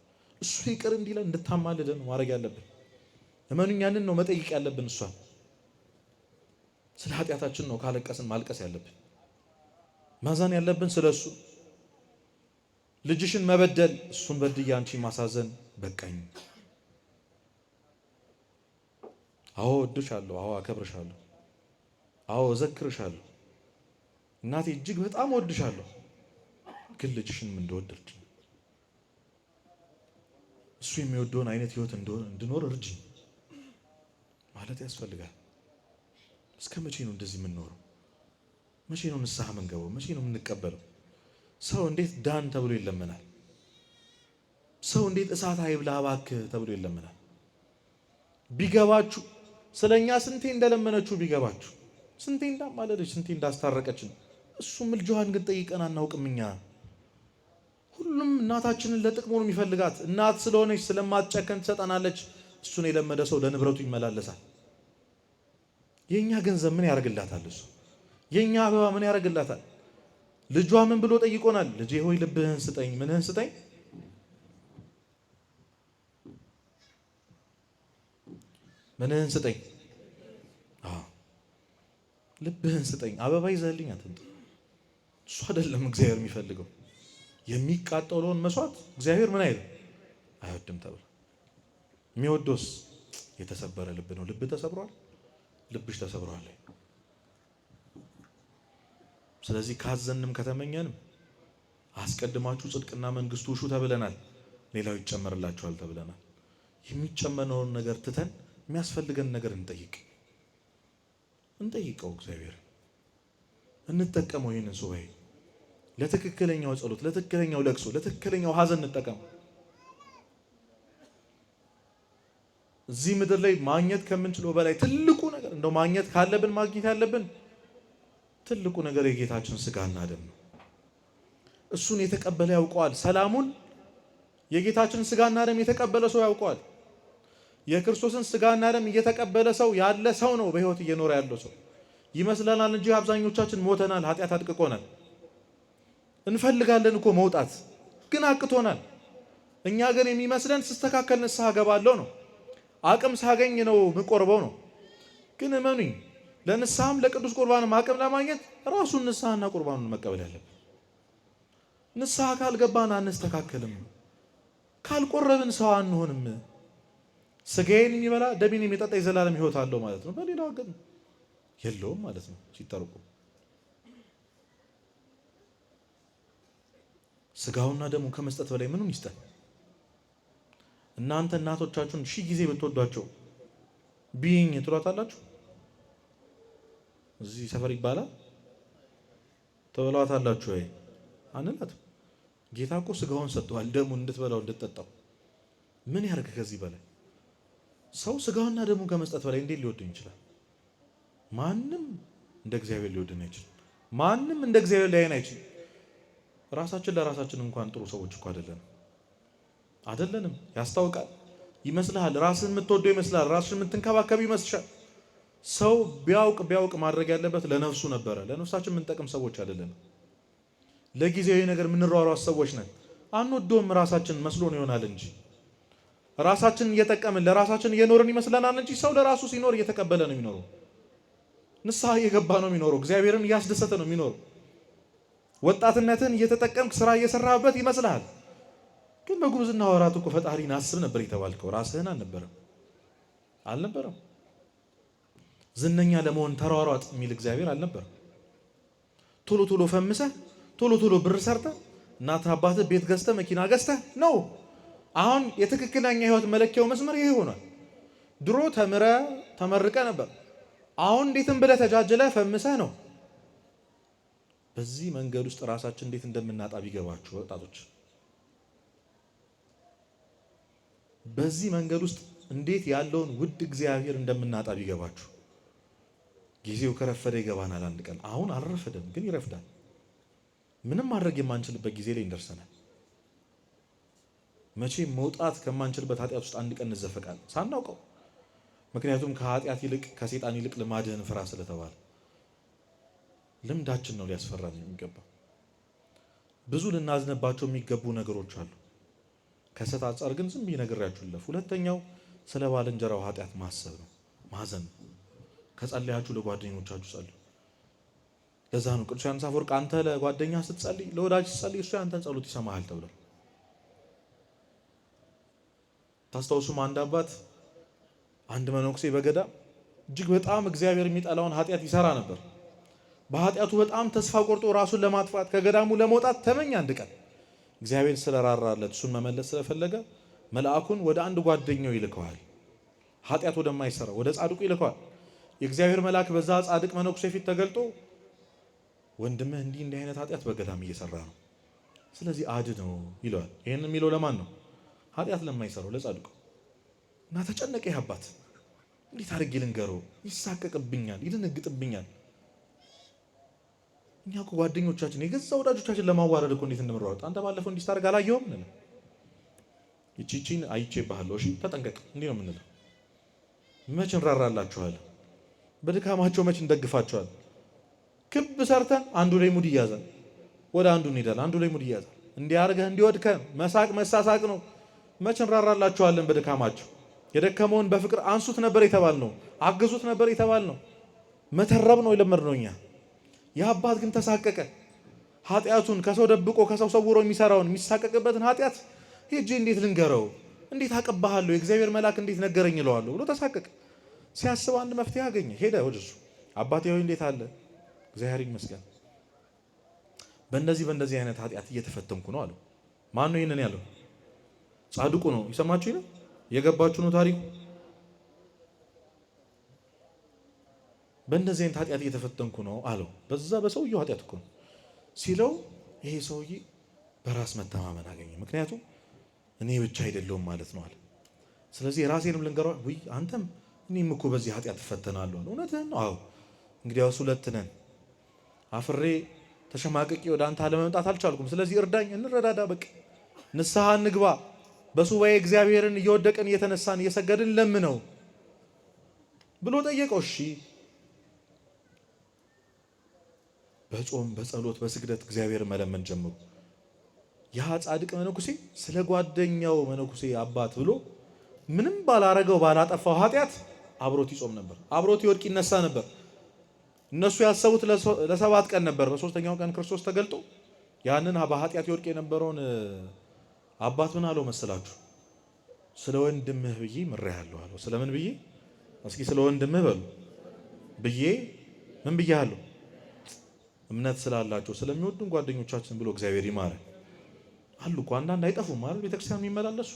እሱ ይቅር እንዲለን እንድታማልደን ማድረግ ያለብን። እመኑኝ፣ ያንን ነው መጠየቅ ያለብን። እሷን ስለ ኃጢአታችን ነው ካለቀስን ማልቀስ ያለብን። ማዘን ያለብን ስለ እሱ። ልጅሽን መበደል እሱን በድዬ አንቺን ማሳዘን በቃኝ። አዎ እወድሻለሁ፣ አዎ አከብርሻለሁ፣ አዎ እዘክርሻለሁ፣ እናቴ እጅግ በጣም እወድሻለሁ፣ ግን ልጅሽን ምን እንደወደድሽ እሱ የሚወደውን አይነት ህይወት እንድኖር እርጅኝ ማለት ያስፈልጋል። እስከ መቼ ነው እንደዚህ የምንኖረው? መቼ ነው ንስሐ የምንገባው? መቼ ነው የምንቀበለው? ሰው እንዴት ዳን ተብሎ ይለመናል? ሰው እንዴት እሳት አይብላ እባክህ ተብሎ ይለመናል? ቢገባችሁ ስለኛ ስንቴ እንደለመነችው ቢገባችሁ፣ ስንቴ እንዳማለደች፣ ስንቴ እንዳስታረቀችን። እሱም ልጇን ግን ጠይቀን አናውቅም እኛ። ሁሉም እናታችንን ለጥቅሙ ነው የሚፈልጋት። እናት ስለሆነች ስለማትጨከን ትሰጠናለች። እሱን የለመደ ሰው ለንብረቱ ይመላለሳል። የኛ ገንዘብ ምን ያደርግላታል? እሱ የኛ አበባ ምን ያደርግላታል? ልጇ ምን ብሎ ጠይቆናል? ልጄ ሆይ ልብህን ስጠኝ። ምንህን ስጠኝ? ምንህን ስጠኝ? ልብህን ስጠኝ። አበባ ይዘህልኝ አትምጣ። እሱ አይደለም እግዚአብሔር የሚፈልገው። የሚቃጠለውን መስዋዕት እግዚአብሔር ምን አይልም አይወድም ተብሎ የሚወደውስ የተሰበረ ልብ ነው። ልብ ተሰብሯል? ልብሽ ተሰብሯል? ስለዚህ ካዘንም ከተመኘንም አስቀድማችሁ ጽድቅና መንግስቱ እሹ ተብለናል። ሌላው ይጨመርላችኋል ተብለናል። የሚጨመረውን ነገር ትተን የሚያስፈልገን ነገር እንጠይቀው እግዚአብሔር። እንጠቀመው ይህንን ሱባኤ ለትክክለኛው ጸሎት፣ ለትክክለኛው ለቅሶ፣ ለትክክለኛው ሀዘን እንጠቀመው። እዚህ ምድር ላይ ማግኘት ከምንችለው በላይ ትልቁ ነገር እንደው ማግኘት ካለብን ማግኘት ያለብን ትልቁ ነገር የጌታችን ስጋና ደም ነው። እሱን የተቀበለ ያውቀዋል። ሰላሙን የጌታችን ስጋና ደም የተቀበለ ሰው ያውቀዋል። የክርስቶስን ስጋና ደም እየተቀበለ ሰው ያለ ሰው ነው በህይወት እየኖረ ያለው ሰው። ይመስለናል እንጂ አብዛኞቻችን ሞተናል፣ ኃጢአት አድቅቆናል። እንፈልጋለን እኮ መውጣት ግን አቅቶናል። እኛ ግን የሚመስለን ስስተካከል ንስሐ ገባለሁ ነው፣ አቅም ሳገኝ ነው ምቆርበው ነው። ግን እመኑኝ ለንስሐም ለቅዱስ ቁርባንም አቅም ለማግኘት ራሱን ንስሐና ቁርባኑን መቀበል ያለብን። ንስሐ ካልገባን አንስተካከልም፣ ካልቆረብን ሰው አንሆንም። ስጋዬን የሚበላ ደሜን የሚጠጣ የዘላለም ሕይወት አለው ማለት ነው። በሌላው ግን የለውም ማለት ነው ሲተረጎም። ስጋውና ደሙ ከመስጠት በላይ ምኑን ይስጠን? እናንተ እናቶቻችሁን 1000 ጊዜ ብትወዷቸው ቢይኝ ትሏታላችሁ? እዚህ ሰፈር ይባላል ተበሏታላችሁ ወይ? አንላትም። ጌታ እኮ ስጋውን ሰጥቷል፣ ደሙን እንድትበላው እንድትጠጣው። ምን ያርግ ከዚህ በላይ? ሰው ስጋውና ደሙን ከመስጠት በላይ እንዴት ሊወደኝ ይችላል? ማንም እንደ እግዚአብሔር ሊወደን አይችልም። ማንም እንደ እግዚአብሔር ሊያየን አይችልም። ራሳችን ለራሳችን እንኳን ጥሩ ሰዎች እኮ አይደለንም። ያስታውቃል። ይመስልሃል፣ ራስን የምትወደው ይመስላል፣ ራስን የምትንከባከብ ይመስልሻል። ሰው ቢያውቅ ማድረግ ያለበት ለነፍሱ ነበረ። ለነፍሳችን የምንጠቅም ሰዎች አይደለንም። ለጊዜያዊ ነገር የምንሯሯጥ ሰዎች ነን። አንወደውም ራሳችን መስሎን ይሆናል እንጂ ራሳችን እየጠቀምን ለራሳችን እየኖርን ይመስለናል እንጂ ሰው ለራሱ ሲኖር እየተቀበለ ነው የሚኖረው። ንስሐ እየገባ ነው የሚኖረው። እግዚአብሔርን እያስደሰተ ነው የሚኖረው። ወጣትነትን እየተጠቀምክ ስራ እየሰራህበት ይመስልሃል። ግን በጉብዝና ወራት እኮ ፈጣሪን አስብ ነበር የተባልከው። ራስህን አልነበረም። ዝነኛ ለመሆን ተሯሯጥ የሚል እግዚአብሔር አልነበረም። ቶሎ ፈምሰህ ቶሎ ብር ሰርተህ እናትህ አባትህ ቤት ገዝተህ መኪና ገዝተህ ነው። አሁን የትክክለኛ ህይወት መለኪያው መስመር ይሄ ሆኗል። ድሮ ተመርቀ ነበር። አሁን እንዴትም ብለህ ተጃጅለህ ፈምሰህ ነው። በዚህ መንገድ ውስጥ ራሳችን እንዴት እንደምናጣ ቢገባችሁ ወጣቶች፣ በዚህ መንገድ ውስጥ እንዴት ያለውን ውድ እግዚአብሔር እንደምናጣ ቢገባችሁ። ጊዜው ከረፈደ ይገባናል አንድ ቀን። አሁን አልረፈደም፣ ግን ይረፍዳል። ምንም ማድረግ የማንችልበት ጊዜ ላይ እንደርሰናል። መቼም መውጣት ከማንችልበት ኃጢአት ውስጥ አንድ ቀን እንዘፈቃለን ሳናውቀው። ምክንያቱም ከኃጢአት ይልቅ ከሰይጣን ይልቅ ልማድህን ፍራ ስለተባለ ልምዳችን ነው ሊያስፈራን የሚገባ። ብዙ ልናዝነባቸው የሚገቡ ነገሮች አሉ። ከሰት አንጻር ግን ዝም ብዬ ነግሬያችሁ ልለፍ። ሁለተኛው ስለ ባልንጀራው ኃጢአት ማሰብ ነው፣ ማዘን ነው። ከጸለያችሁ ለጓደኞቻችሁ ጸልዩ። ለዛ ነው ቅዱስ ዮሐንስ አፈወርቅ አንተ ለጓደኛ ስትጸልይ፣ ለወዳጅ ስትጸልይ እሱ ያንተን ጸሎት ይሰማሃል ተብሏል። ታስታውሱም አንድ አባት አንድ መነኩሴ በገዳም እጅግ በጣም እግዚአብሔር የሚጠላውን ኃጢአት ይሰራ ነበር። በኃጢአቱ በጣም ተስፋ ቆርጦ ራሱን ለማጥፋት ከገዳሙ ለመውጣት ተመኝ። አንድ ቀን እግዚአብሔር ስለራራለት እሱን መመለስ ስለፈለገ መልአኩን ወደ አንድ ጓደኛው ይልከዋል። ኃጢአት ወደማይሰራ ወደ ጻድቁ ይልከዋል። የእግዚአብሔር መልአክ በዛ ጻድቅ መነኩሴ ፊት ተገልጦ ወንድምህ እንዲህ አይነት ኃጢአት በገዳም እየሰራ ነው፣ ስለዚህ አድነው ይለዋል። ይሄን የሚለው ለማን ነው? ኃጢአት ለማይሰራው ለጻድቁ። እና ተጨነቀ ይህ አባት። እንዴት አድርጌ ልንገረው? ይሳቀቅብኛል፣ ይደነግጥብኛል። እኛ እኮ ጓደኞቻችን የገዛ ወዳጆቻችን ለማዋረድ እኮ እንዴት እንደምንሯሯጥ አንተ ባለፈው እንዲህ ስታደርግ አላየሁም? ይቺን አይቼብሃለሁ፣ እሺ ተጠንቀቅ፣ እንዲህ ነው የምንለው። መች እንራራላችኋለን? በድካማቸው መች እንደግፋቸዋል? ክብ ሰርተን አንዱ ላይ ሙድ ይያዛል፣ ወደ አንዱ እንሄዳለን። አንዱ ላይ ሙድ ይያዛል። እንዲያርገህ እንዲወድከህ መሳቅ መሳሳቅ ነው። መች እንራራላችኋለን? በድካማቸው የደከመውን በፍቅር አንሱት ነበር የተባል ነው። አግዙት ነበር የተባል ነው። መተረብ ነው የለመድነው እኛ። የአባት ግን ተሳቀቀ። ኃጢአቱን ከሰው ደብቆ ከሰው ሰውሮ የሚሰራውን የሚሳቀቅበትን ኃጢአት ሄጄ እንዴት ልንገረው? እንዴት አቀባሃለሁ? የእግዚአብሔር መልአክ እንዴት ነገረኝ እለዋለሁ ብሎ ተሳቀቀ። ሲያስብ አንድ መፍትሄ አገኘ። ሄደ ወደሱ። አባቴ ሆይ እንዴት አለ? እግዚአብሔር ይመስገን፣ በእንደዚህ አይነት ኃጢአት እየተፈተንኩ ነው አለው። ማን ነው ይህንን ያለው? ጻድቁ ነው። ይሰማችሁ ነው? የገባችሁ ነው ታሪኩ? በእንደዚህ አይነት ኃጢአት እየተፈተንኩ ነው አለው። በዛ በሰውየው ኃጢአት እኮ ነው ሲለው፣ ይሄ ሰውዬ በራስ መተማመን አገኘ። ምክንያቱም እኔ ብቻ አይደለሁም ማለት ነው አለ። ስለዚህ የራሴንም ልንገረው፣ ውይ አንተም እኔም እኮ በዚህ ኃጢአት ትፈተናለሁ አለ። እውነትህን ነው? አዎ። እንግዲያውስ ሁለት ነን። አፍሬ ተሸማቅቄ ወደ አንተ አለመምጣት አልቻልኩም። ስለዚህ እርዳኝ፣ እንረዳዳ፣ በቃ ንስሐ እንግባ። በሱባኤ እግዚአብሔርን እየወደቀን እየተነሳን እየሰገድን ለምነው ብሎ ጠየቀው። እሺ። በጾም በጸሎት በስግደት እግዚአብሔር መለመን ጀምሩ። ያ ጻድቅ መነኩሴ ስለ ጓደኛው መነኩሴ አባት ብሎ ምንም ባላረገው ባላጠፋው ኃጢአት አብሮት ይጾም ነበር። አብሮት ይወድቅ ይነሳ ነበር። እነሱ ያሰቡት ለ7 ቀን ነበር። በ3ኛው ቀን ክርስቶስ ተገልጦ ያንን በኃጢአት ይወድቅ የነበረውን አባት ምን አለው መሰላችሁ? ስለ ወንድምህ ብዬ ምሬሃለሁ አለው። ስለምን ብዬ? እስኪ ስለ ወንድምህ በሉ ብዬ ምን ብያለሁ? እምነት ስላላቸው ስለሚወዱን ጓደኞቻችን ብሎ እግዚአብሔር ይማረን። አሉ እኮ አንዳንድ አይጠፉም ማለት ቤተክርስቲያን የሚመላለሱ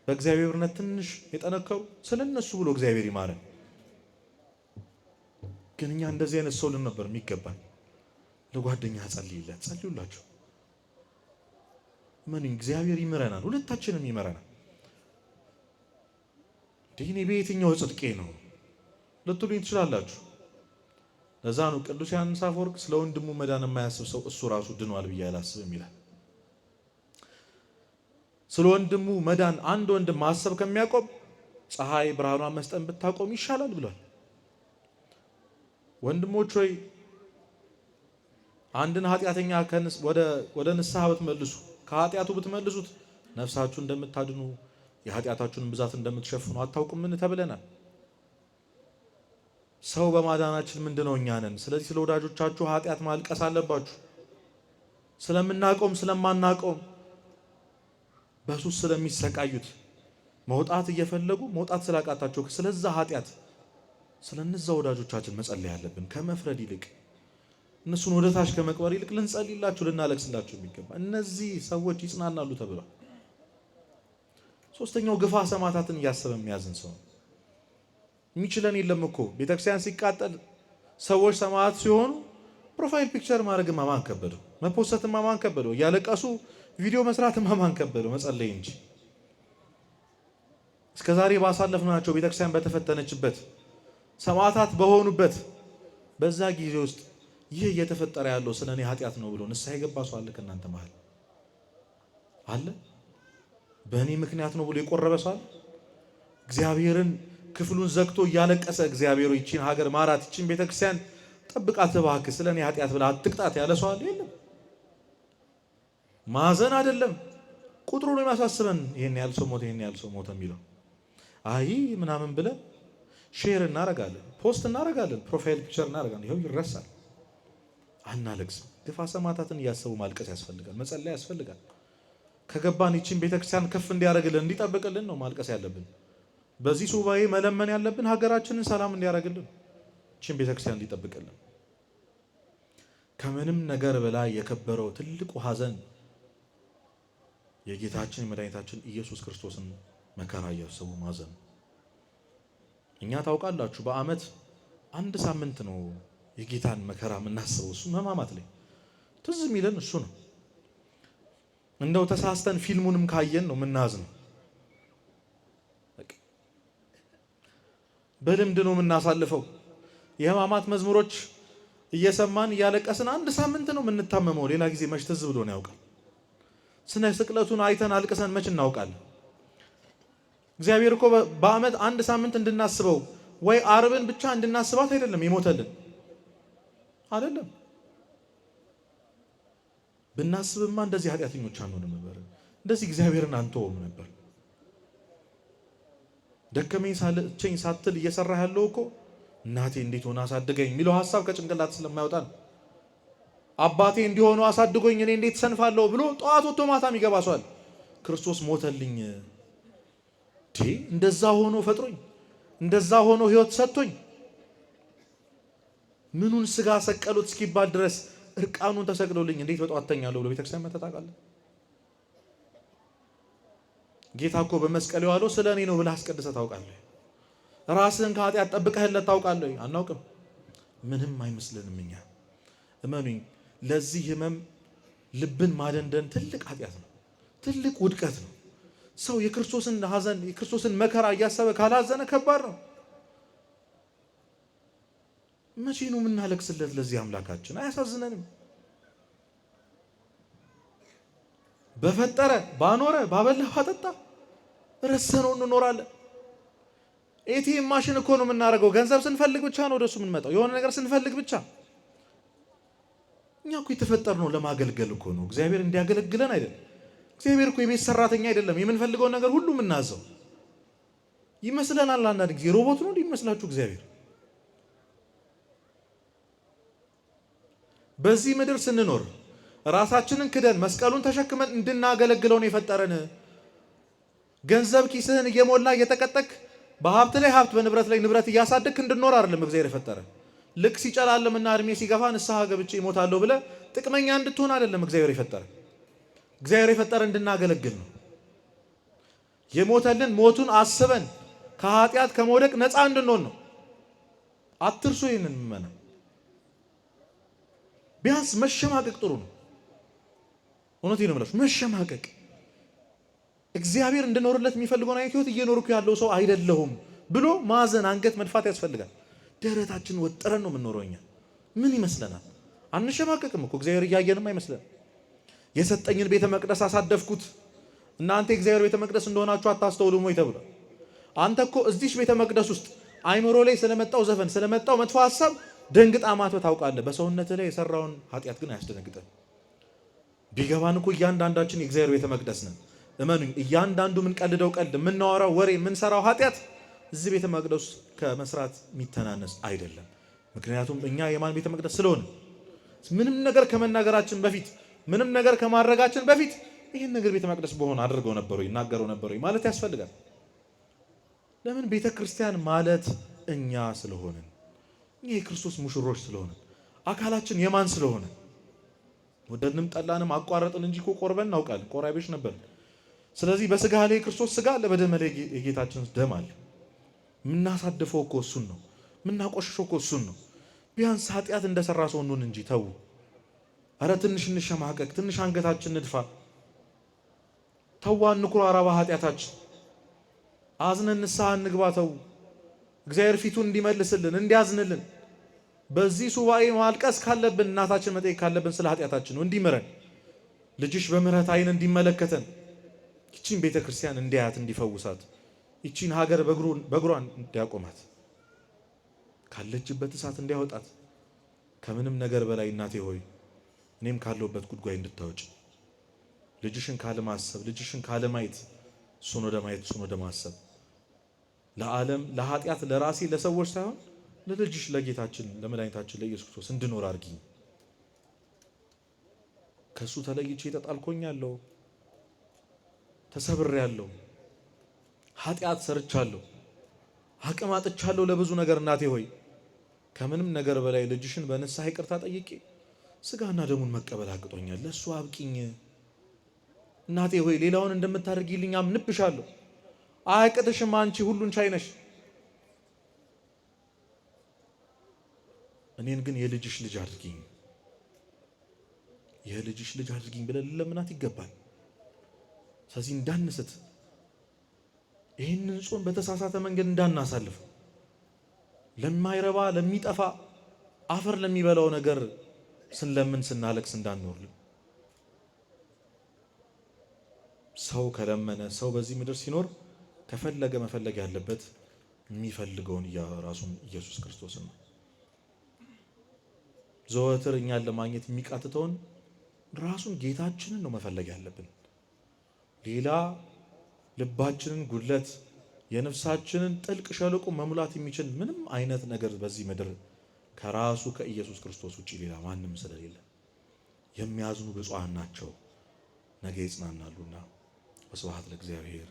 በእግዚአብሔርነት ትንሽ የጠነከሩ ስለነሱ ብሎ እግዚአብሔር ይማረን። ግን እኛ እንደዚህ አይነት ሰው ነበር የሚገባን። ለጓደኛ ጸልይለት፣ ጸልዩላቸው። ምን እግዚአብሔር ይምረናል፣ ሁለታችንም ይምረናል። እኔ በየትኛው ጽድቄ ነው ልትሉኝ ትችላላችሁ። ለዛ ነው ቅዱስ ዮሐንስ አፈወርቅ ስለ ወንድሙ መዳን የማያስብ ሰው እሱ ራሱ ድኗል ብዬ አላስብም ይላል። ስለ ወንድሙ መዳን አንድ ወንድም ማሰብ ከሚያቆም ፀሐይ ብርሃኗን መስጠን ብታቆም ይሻላል ብሏል። ወንድሞች ሆይ አንድን ኃጢአተኛ ወደ ንስሐ ብትመልሱ፣ ከኃጢአቱ ብትመልሱት ነፍሳችሁ እንደምታድኑ የኃጢአታችሁን ብዛት እንደምትሸፍኑ አታውቁምን ተብለናል። ሰው በማዳናችን ምንድነው? እኛ ነን። ስለዚህ ስለ ወዳጆቻችሁ ኃጢአት ማልቀስ አለባችሁ። ስለምናቆም ስለማናቆም በሱስ ስለሚሰቃዩት መውጣት እየፈለጉ መውጣት ስላቃታቸው ስለዛ ኃጢአት ስለነዛ ወዳጆቻችን መጸለይ ያለብን ከመፍረድ ይልቅ እነሱን ወደ ታች ከመቅበር ይልቅ ልንጸልይላችሁ ልናለቅስላችሁ የሚገባ እነዚህ ሰዎች ይጽናናሉ ተብሏል። ሶስተኛው ግፋ ሰማዕታትን እያሰበ የሚያዝን ሰው የሚችለን የለም እኮ። ቤተክርስቲያን ሲቃጠል ሰዎች ሰማዕት ሲሆኑ ፕሮፋይል ፒክቸር ማድረግ ማማን ከበደው፣ መፖሰት ማማን ከበደው፣ እያለቀሱ ቪዲዮ መስራት ማማን ከበደው፣ መጸለይ እንጂ እስከዛሬ ባሳለፍናቸው ቤተክርስቲያን በተፈተነችበት ሰማዕታት በሆኑበት በዛ ጊዜ ውስጥ ይህ እየተፈጠረ ያለው ስለኔ ኃጢአት ነው ብሎ ንስሐ የገባ ሰው አለ? ከእናንተ መሃል አለ? በእኔ ምክንያት ነው ብሎ የቆረበ ሰው አለ? እግዚአብሔርን ክፍሉን ዘግቶ እያለቀሰ እግዚአብሔር ይቺን ሀገር ማራት፣ ይቺን ቤተክርስቲያን ጠብቃት እባክህ ስለኔ ኃጢአት ብላ አትቅጣት ያለ ሰው አለ? የለም። ማዘን አይደለም ቁጥሩ ነው የሚያሳስበን። ይሄን ያህል ሰው ሞተ፣ ይሄን ያህል ሰው ሞተ የሚለው አይ ምናምን ብለን ሼር እናረጋለን፣ ፖስት እናረጋለን፣ ፕሮፋይል ፒክቸር እናረጋለን። ይሄው ይረሳል። አናለቅስም። ግፋ ሰማዕታትን እያሰቡ ማልቀስ ያስፈልጋል፣ መጸለይ ያስፈልጋል። ከገባን ይቺን ቤተክርስቲያን ከፍ እንዲያደርግልን እንዲጠብቅልን ነው ማልቀስ ያለብን። በዚህ ሱባኤ መለመን ያለብን ሀገራችንን ሰላም እንዲያደርግልን፣ ይቺን ቤተክርስቲያን እንዲጠብቅልን። ከምንም ነገር በላይ የከበረው ትልቁ ሐዘን የጌታችን የመድኃኒታችን ኢየሱስ ክርስቶስን መከራ እያሰቡ ማዘን። እኛ ታውቃላችሁ በዓመት 1 ሳምንት ነው የጌታን መከራ የምናስበው። እሱ ሕማማት ላይ ትዝ የሚለን እሱ ነው። እንደው ተሳስተን ፊልሙንም ካየን ነው የምናዝነው። በልምድ ነው የምናሳልፈው። የሕማማት መዝሙሮች እየሰማን እያለቀስን 1 ሳምንት ነው የምንታመመው። ሌላ ጊዜ መች ትዝ ብሎን ያውቃል? ስነ ስቅለቱን አይተን አልቅሰን መች እናውቃለን? እግዚአብሔር እኮ በዓመት 1 ሳምንት እንድናስበው ወይ ዓርብን ብቻ እንድናስባት አይደለም የሞተልን አይደለም። ብናስብማ እንደዚህ ኃጢአተኞች አንሆንም ነበር። እንደዚህ እግዚአብሔርን አንተውም ነበር። ደከመኝ ሳለቸኝ ሳትል እየሰራህ ያለው እኮ እናቴ እንዴት ሆነ አሳድገኝ የሚለው ሐሳብ ከጭንቅላት ስለማይወጣ ነው። አባቴ እንዲሆኑ አሳድጎኝ እኔ እንዴት ሰንፋለሁ ብሎ ጠዋት ወጥቶ ማታ የሚገባ ሰው አለ። ክርስቶስ ሞተልኝ እንደዛ ሆኖ ፈጥሮኝ እንደዛ ሆኖ ህይወት ሰጥቶኝ ምኑን ስጋ ሰቀሉት እስኪባል ድረስ እርቃኑን ተሰቅሎልኝ እንዴት በጠዋት ተኛለሁ ብሎ ቤተክርስቲያን መተታቃለ። ጌታ እኮ በመስቀል የዋለው ስለ እኔ ነው ብለህ አስቀድሰህ ታውቃለህ? ራስህን ከኃጢአት ጠብቀህለት ታውቃለህ? አናውቅም። ምንም አይመስልንም እኛ። እመኑኝ፣ ለዚህ ህመም ልብን ማደንደን ትልቅ ኃጢአት ነው፣ ትልቅ ውድቀት ነው። ሰው የክርስቶስን ሐዘን የክርስቶስን መከራ እያሰበ ካላዘነ ከባድ ነው። መቼ ነው የምናለቅስለት ለዚህ አምላካችን? አያሳዝነንም? በፈጠረ ባኖረ ባበላ ባጠጣ ረሰነው እንኖራለን። ኤቲኤም ማሽን እኮ ነው የምናደርገው። ገንዘብ ስንፈልግ ብቻ ነው ወደሱ የምንመጣው፣ የሆነ ነገር ስንፈልግ ብቻ። እኛ እኮ የተፈጠርነው ለማገልገል እኮ ነው፣ እግዚአብሔር እንዲያገለግለን አይደለም። እግዚአብሔር እኮ የቤት ሰራተኛ አይደለም። የምንፈልገውን ነገር ሁሉ የምናዘው ይመስለናል። አንዳንድ ጊዜ ሮቦት ነው እንዲመስላችሁ እግዚአብሔር። በዚህ ምድር ስንኖር ራሳችንን ክደን መስቀሉን ተሸክመን እንድናገለግለው ነው የፈጠረን። ገንዘብ ኪስህን እየሞላ እየተቀጠቅ በሀብት ላይ ሀብት በንብረት ላይ ንብረት እያሳደግክ እንድኖር አይደለም እግዚአብሔር የፈጠረ። ልክ ሲጨላለምና እድሜ ሲገፋ ንስሐ ገብቼ እሞታለሁ ብለህ ጥቅመኛ እንድትሆን አይደለም እግዚአብሔር የፈጠረ። እግዚአብሔር የፈጠረ እንድናገለግል ነው። የሞተልን ሞቱን አስበን ከኃጢአት ከመውደቅ ነፃ እንድንሆን ነው። አትርሱ ይህንን ምመና። ቢያንስ መሸማቀቅ ጥሩ ነው። እውነቴን ነው የምላችሁ፣ መሸማቀቅ። እግዚአብሔር እንድኖርለት የሚፈልገውን አይነት ህይወት እየኖርኩ ያለው ሰው አይደለሁም ብሎ ማዘን፣ አንገት መድፋት ያስፈልጋል። ደረታችን ወጥረን ነው የምንኖረው። እኛ ምን ይመስለናል? አንሸማቀቅም እኮ እግዚአብሔር እያየንም አይመስለን። የሰጠኝን ቤተ መቅደስ አሳደፍኩት፣ እናንተ የእግዚአብሔር ቤተ መቅደስ እንደሆናችሁ አታስተውሉም ወይ ተብሏል። አንተ እኮ እዚሽ ቤተ መቅደስ ውስጥ አይምሮ ላይ ስለመጣው ዘፈን ስለመጣው መጥፎ ሐሳብ ደንግጣ ማትበ ታውቃለህ። በሰውነት ላይ የሰራውን ኃጢአት ግን አያስደነግጠን። ቢገባን እኮ እያንዳንዳችን የእግዚአብሔር ቤተ መቅደስ ነን። እመኑኝ፣ እያንዳንዱ የምንቀልደው ቀልድ፣ የምናወራው ወሬ፣ የምንሰራው ኃጢአት እዚህ ቤተ መቅደስ ከመስራት የሚተናነስ አይደለም። ምክንያቱም እኛ የማን ቤተ መቅደስ ስለሆነ ምንም ነገር ከመናገራችን በፊት ምንም ነገር ከማድረጋችን በፊት ይህን ነገር ቤተ መቅደስ በሆነ አድርገው ነበሩ ይናገረው ነበሩ ማለት ያስፈልጋል። ለምን? ቤተ ክርስቲያን ማለት እኛ ስለሆንን፣ እኛ የክርስቶስ ሙሽሮች ስለሆንን፣ አካላችን የማን ስለሆነ ወደድንም ጠላንም አቋረጥን እንጂ እኮ ቆርበን እናውቃለን። ቆራቢዎች ነበርን። ስለዚህ በስጋ ላይ የክርስቶስ ስጋ አለ፣ በደም ላይ የጌታችን ደም አለ። የምናሳድፈው እኮ እሱን ነው። የምናቆሽሸው እኮ እሱን ነው። ቢያንስ ኃጢአት እንደሰራ ሰው እንሁን እንጂ ተው። አረ ትንሽ እንሸማቀቅ፣ ትንሽ አንገታችን ንድፋ። ተው እንኩራራ በኃጢአታችን፣ አዝነን ንስሐ እንግባ። ተው እግዚአብሔር ፊቱን እንዲመልስልን እንዲያዝንልን። በዚህ ሱባኤ ማልቀስ ካለብን እናታችን መጠየቅ ካለብን ስለ ኃጢአታችን ነው፣ እንዲምረን ልጅሽ በምህረት አይን እንዲመለከተን፣ ይቺን ቤተ ክርስቲያን እንዲያያት እንዲፈውሳት፣ ይቺን ሀገር በእግሯ እንዲያቆማት፣ ካለችበት እሳት እንዲያወጣት። ከምንም ነገር በላይ እናቴ ሆይ እኔም ካለሁበት ጉድጓይ እንድታወጭ፣ ልጅሽን ካለማሰብ ልጅሽን ካለማየት እሱን ወደ ማየት እሱን ወደ ማሰብ፣ ለዓለም ለኃጢአት ለራሴ ለሰዎች ሳይሆን ለልጅሽ ለጌታችን ለመድኃኒታችን ለኢየሱስ ክርስቶስ እንድኖር አድርጊኝ። ከእሱ ተለይቼ ተጣልኮኛለሁ፣ ተሰብሬያለሁ፣ ኃጢአት ሰርቻለሁ፣ አቅም አጥቻለሁ ለብዙ ነገር። እናቴ ሆይ ከምንም ነገር በላይ ልጅሽን በንስሐ ይቅርታ ጠይቄ ስጋና ደሙን መቀበል አቅጦኛል። ለእሱ አብቂኝ እናቴ ሆይ። ሌላውን እንደምታደርጊልኝ አምንብሻለሁ። አያቅትሽም፣ አንቺ ሁሉን ቻይ ነሽ። እኔን ግን የልጅሽ ልጅ አድርጊኝ፣ የልጅሽ ልጅ አድርጊኝ ብለን ለምናት ይገባል። ስለዚህ እንዳንስት፣ ይህንን ጾም በተሳሳተ መንገድ እንዳናሳልፍ፣ ለማይረባ ለሚጠፋ አፈር ለሚበላው ነገር ስንለምን ስናለቅስ እንዳንኖር። ሰው ከለመነ ሰው በዚህ ምድር ሲኖር ከፈለገ መፈለግ ያለበት የሚፈልገውን ራሱን ኢየሱስ ክርስቶስን ነው። ዘወትር እኛን ለማግኘት የሚቃትተውን ራሱን ጌታችንን ነው መፈለግ ያለብን። ሌላ ልባችንን ጉድለት የነፍሳችንን ጥልቅ ሸለቆ መሙላት የሚችል ምንም አይነት ነገር በዚህ ምድር ከራሱ ከኢየሱስ ክርስቶስ ውጪ ሌላ ማንም ስለሌለ የሚያዝኑ ብፁዓን ናቸው ነገ ይጽናናሉና። ወስብሐት ለእግዚአብሔር።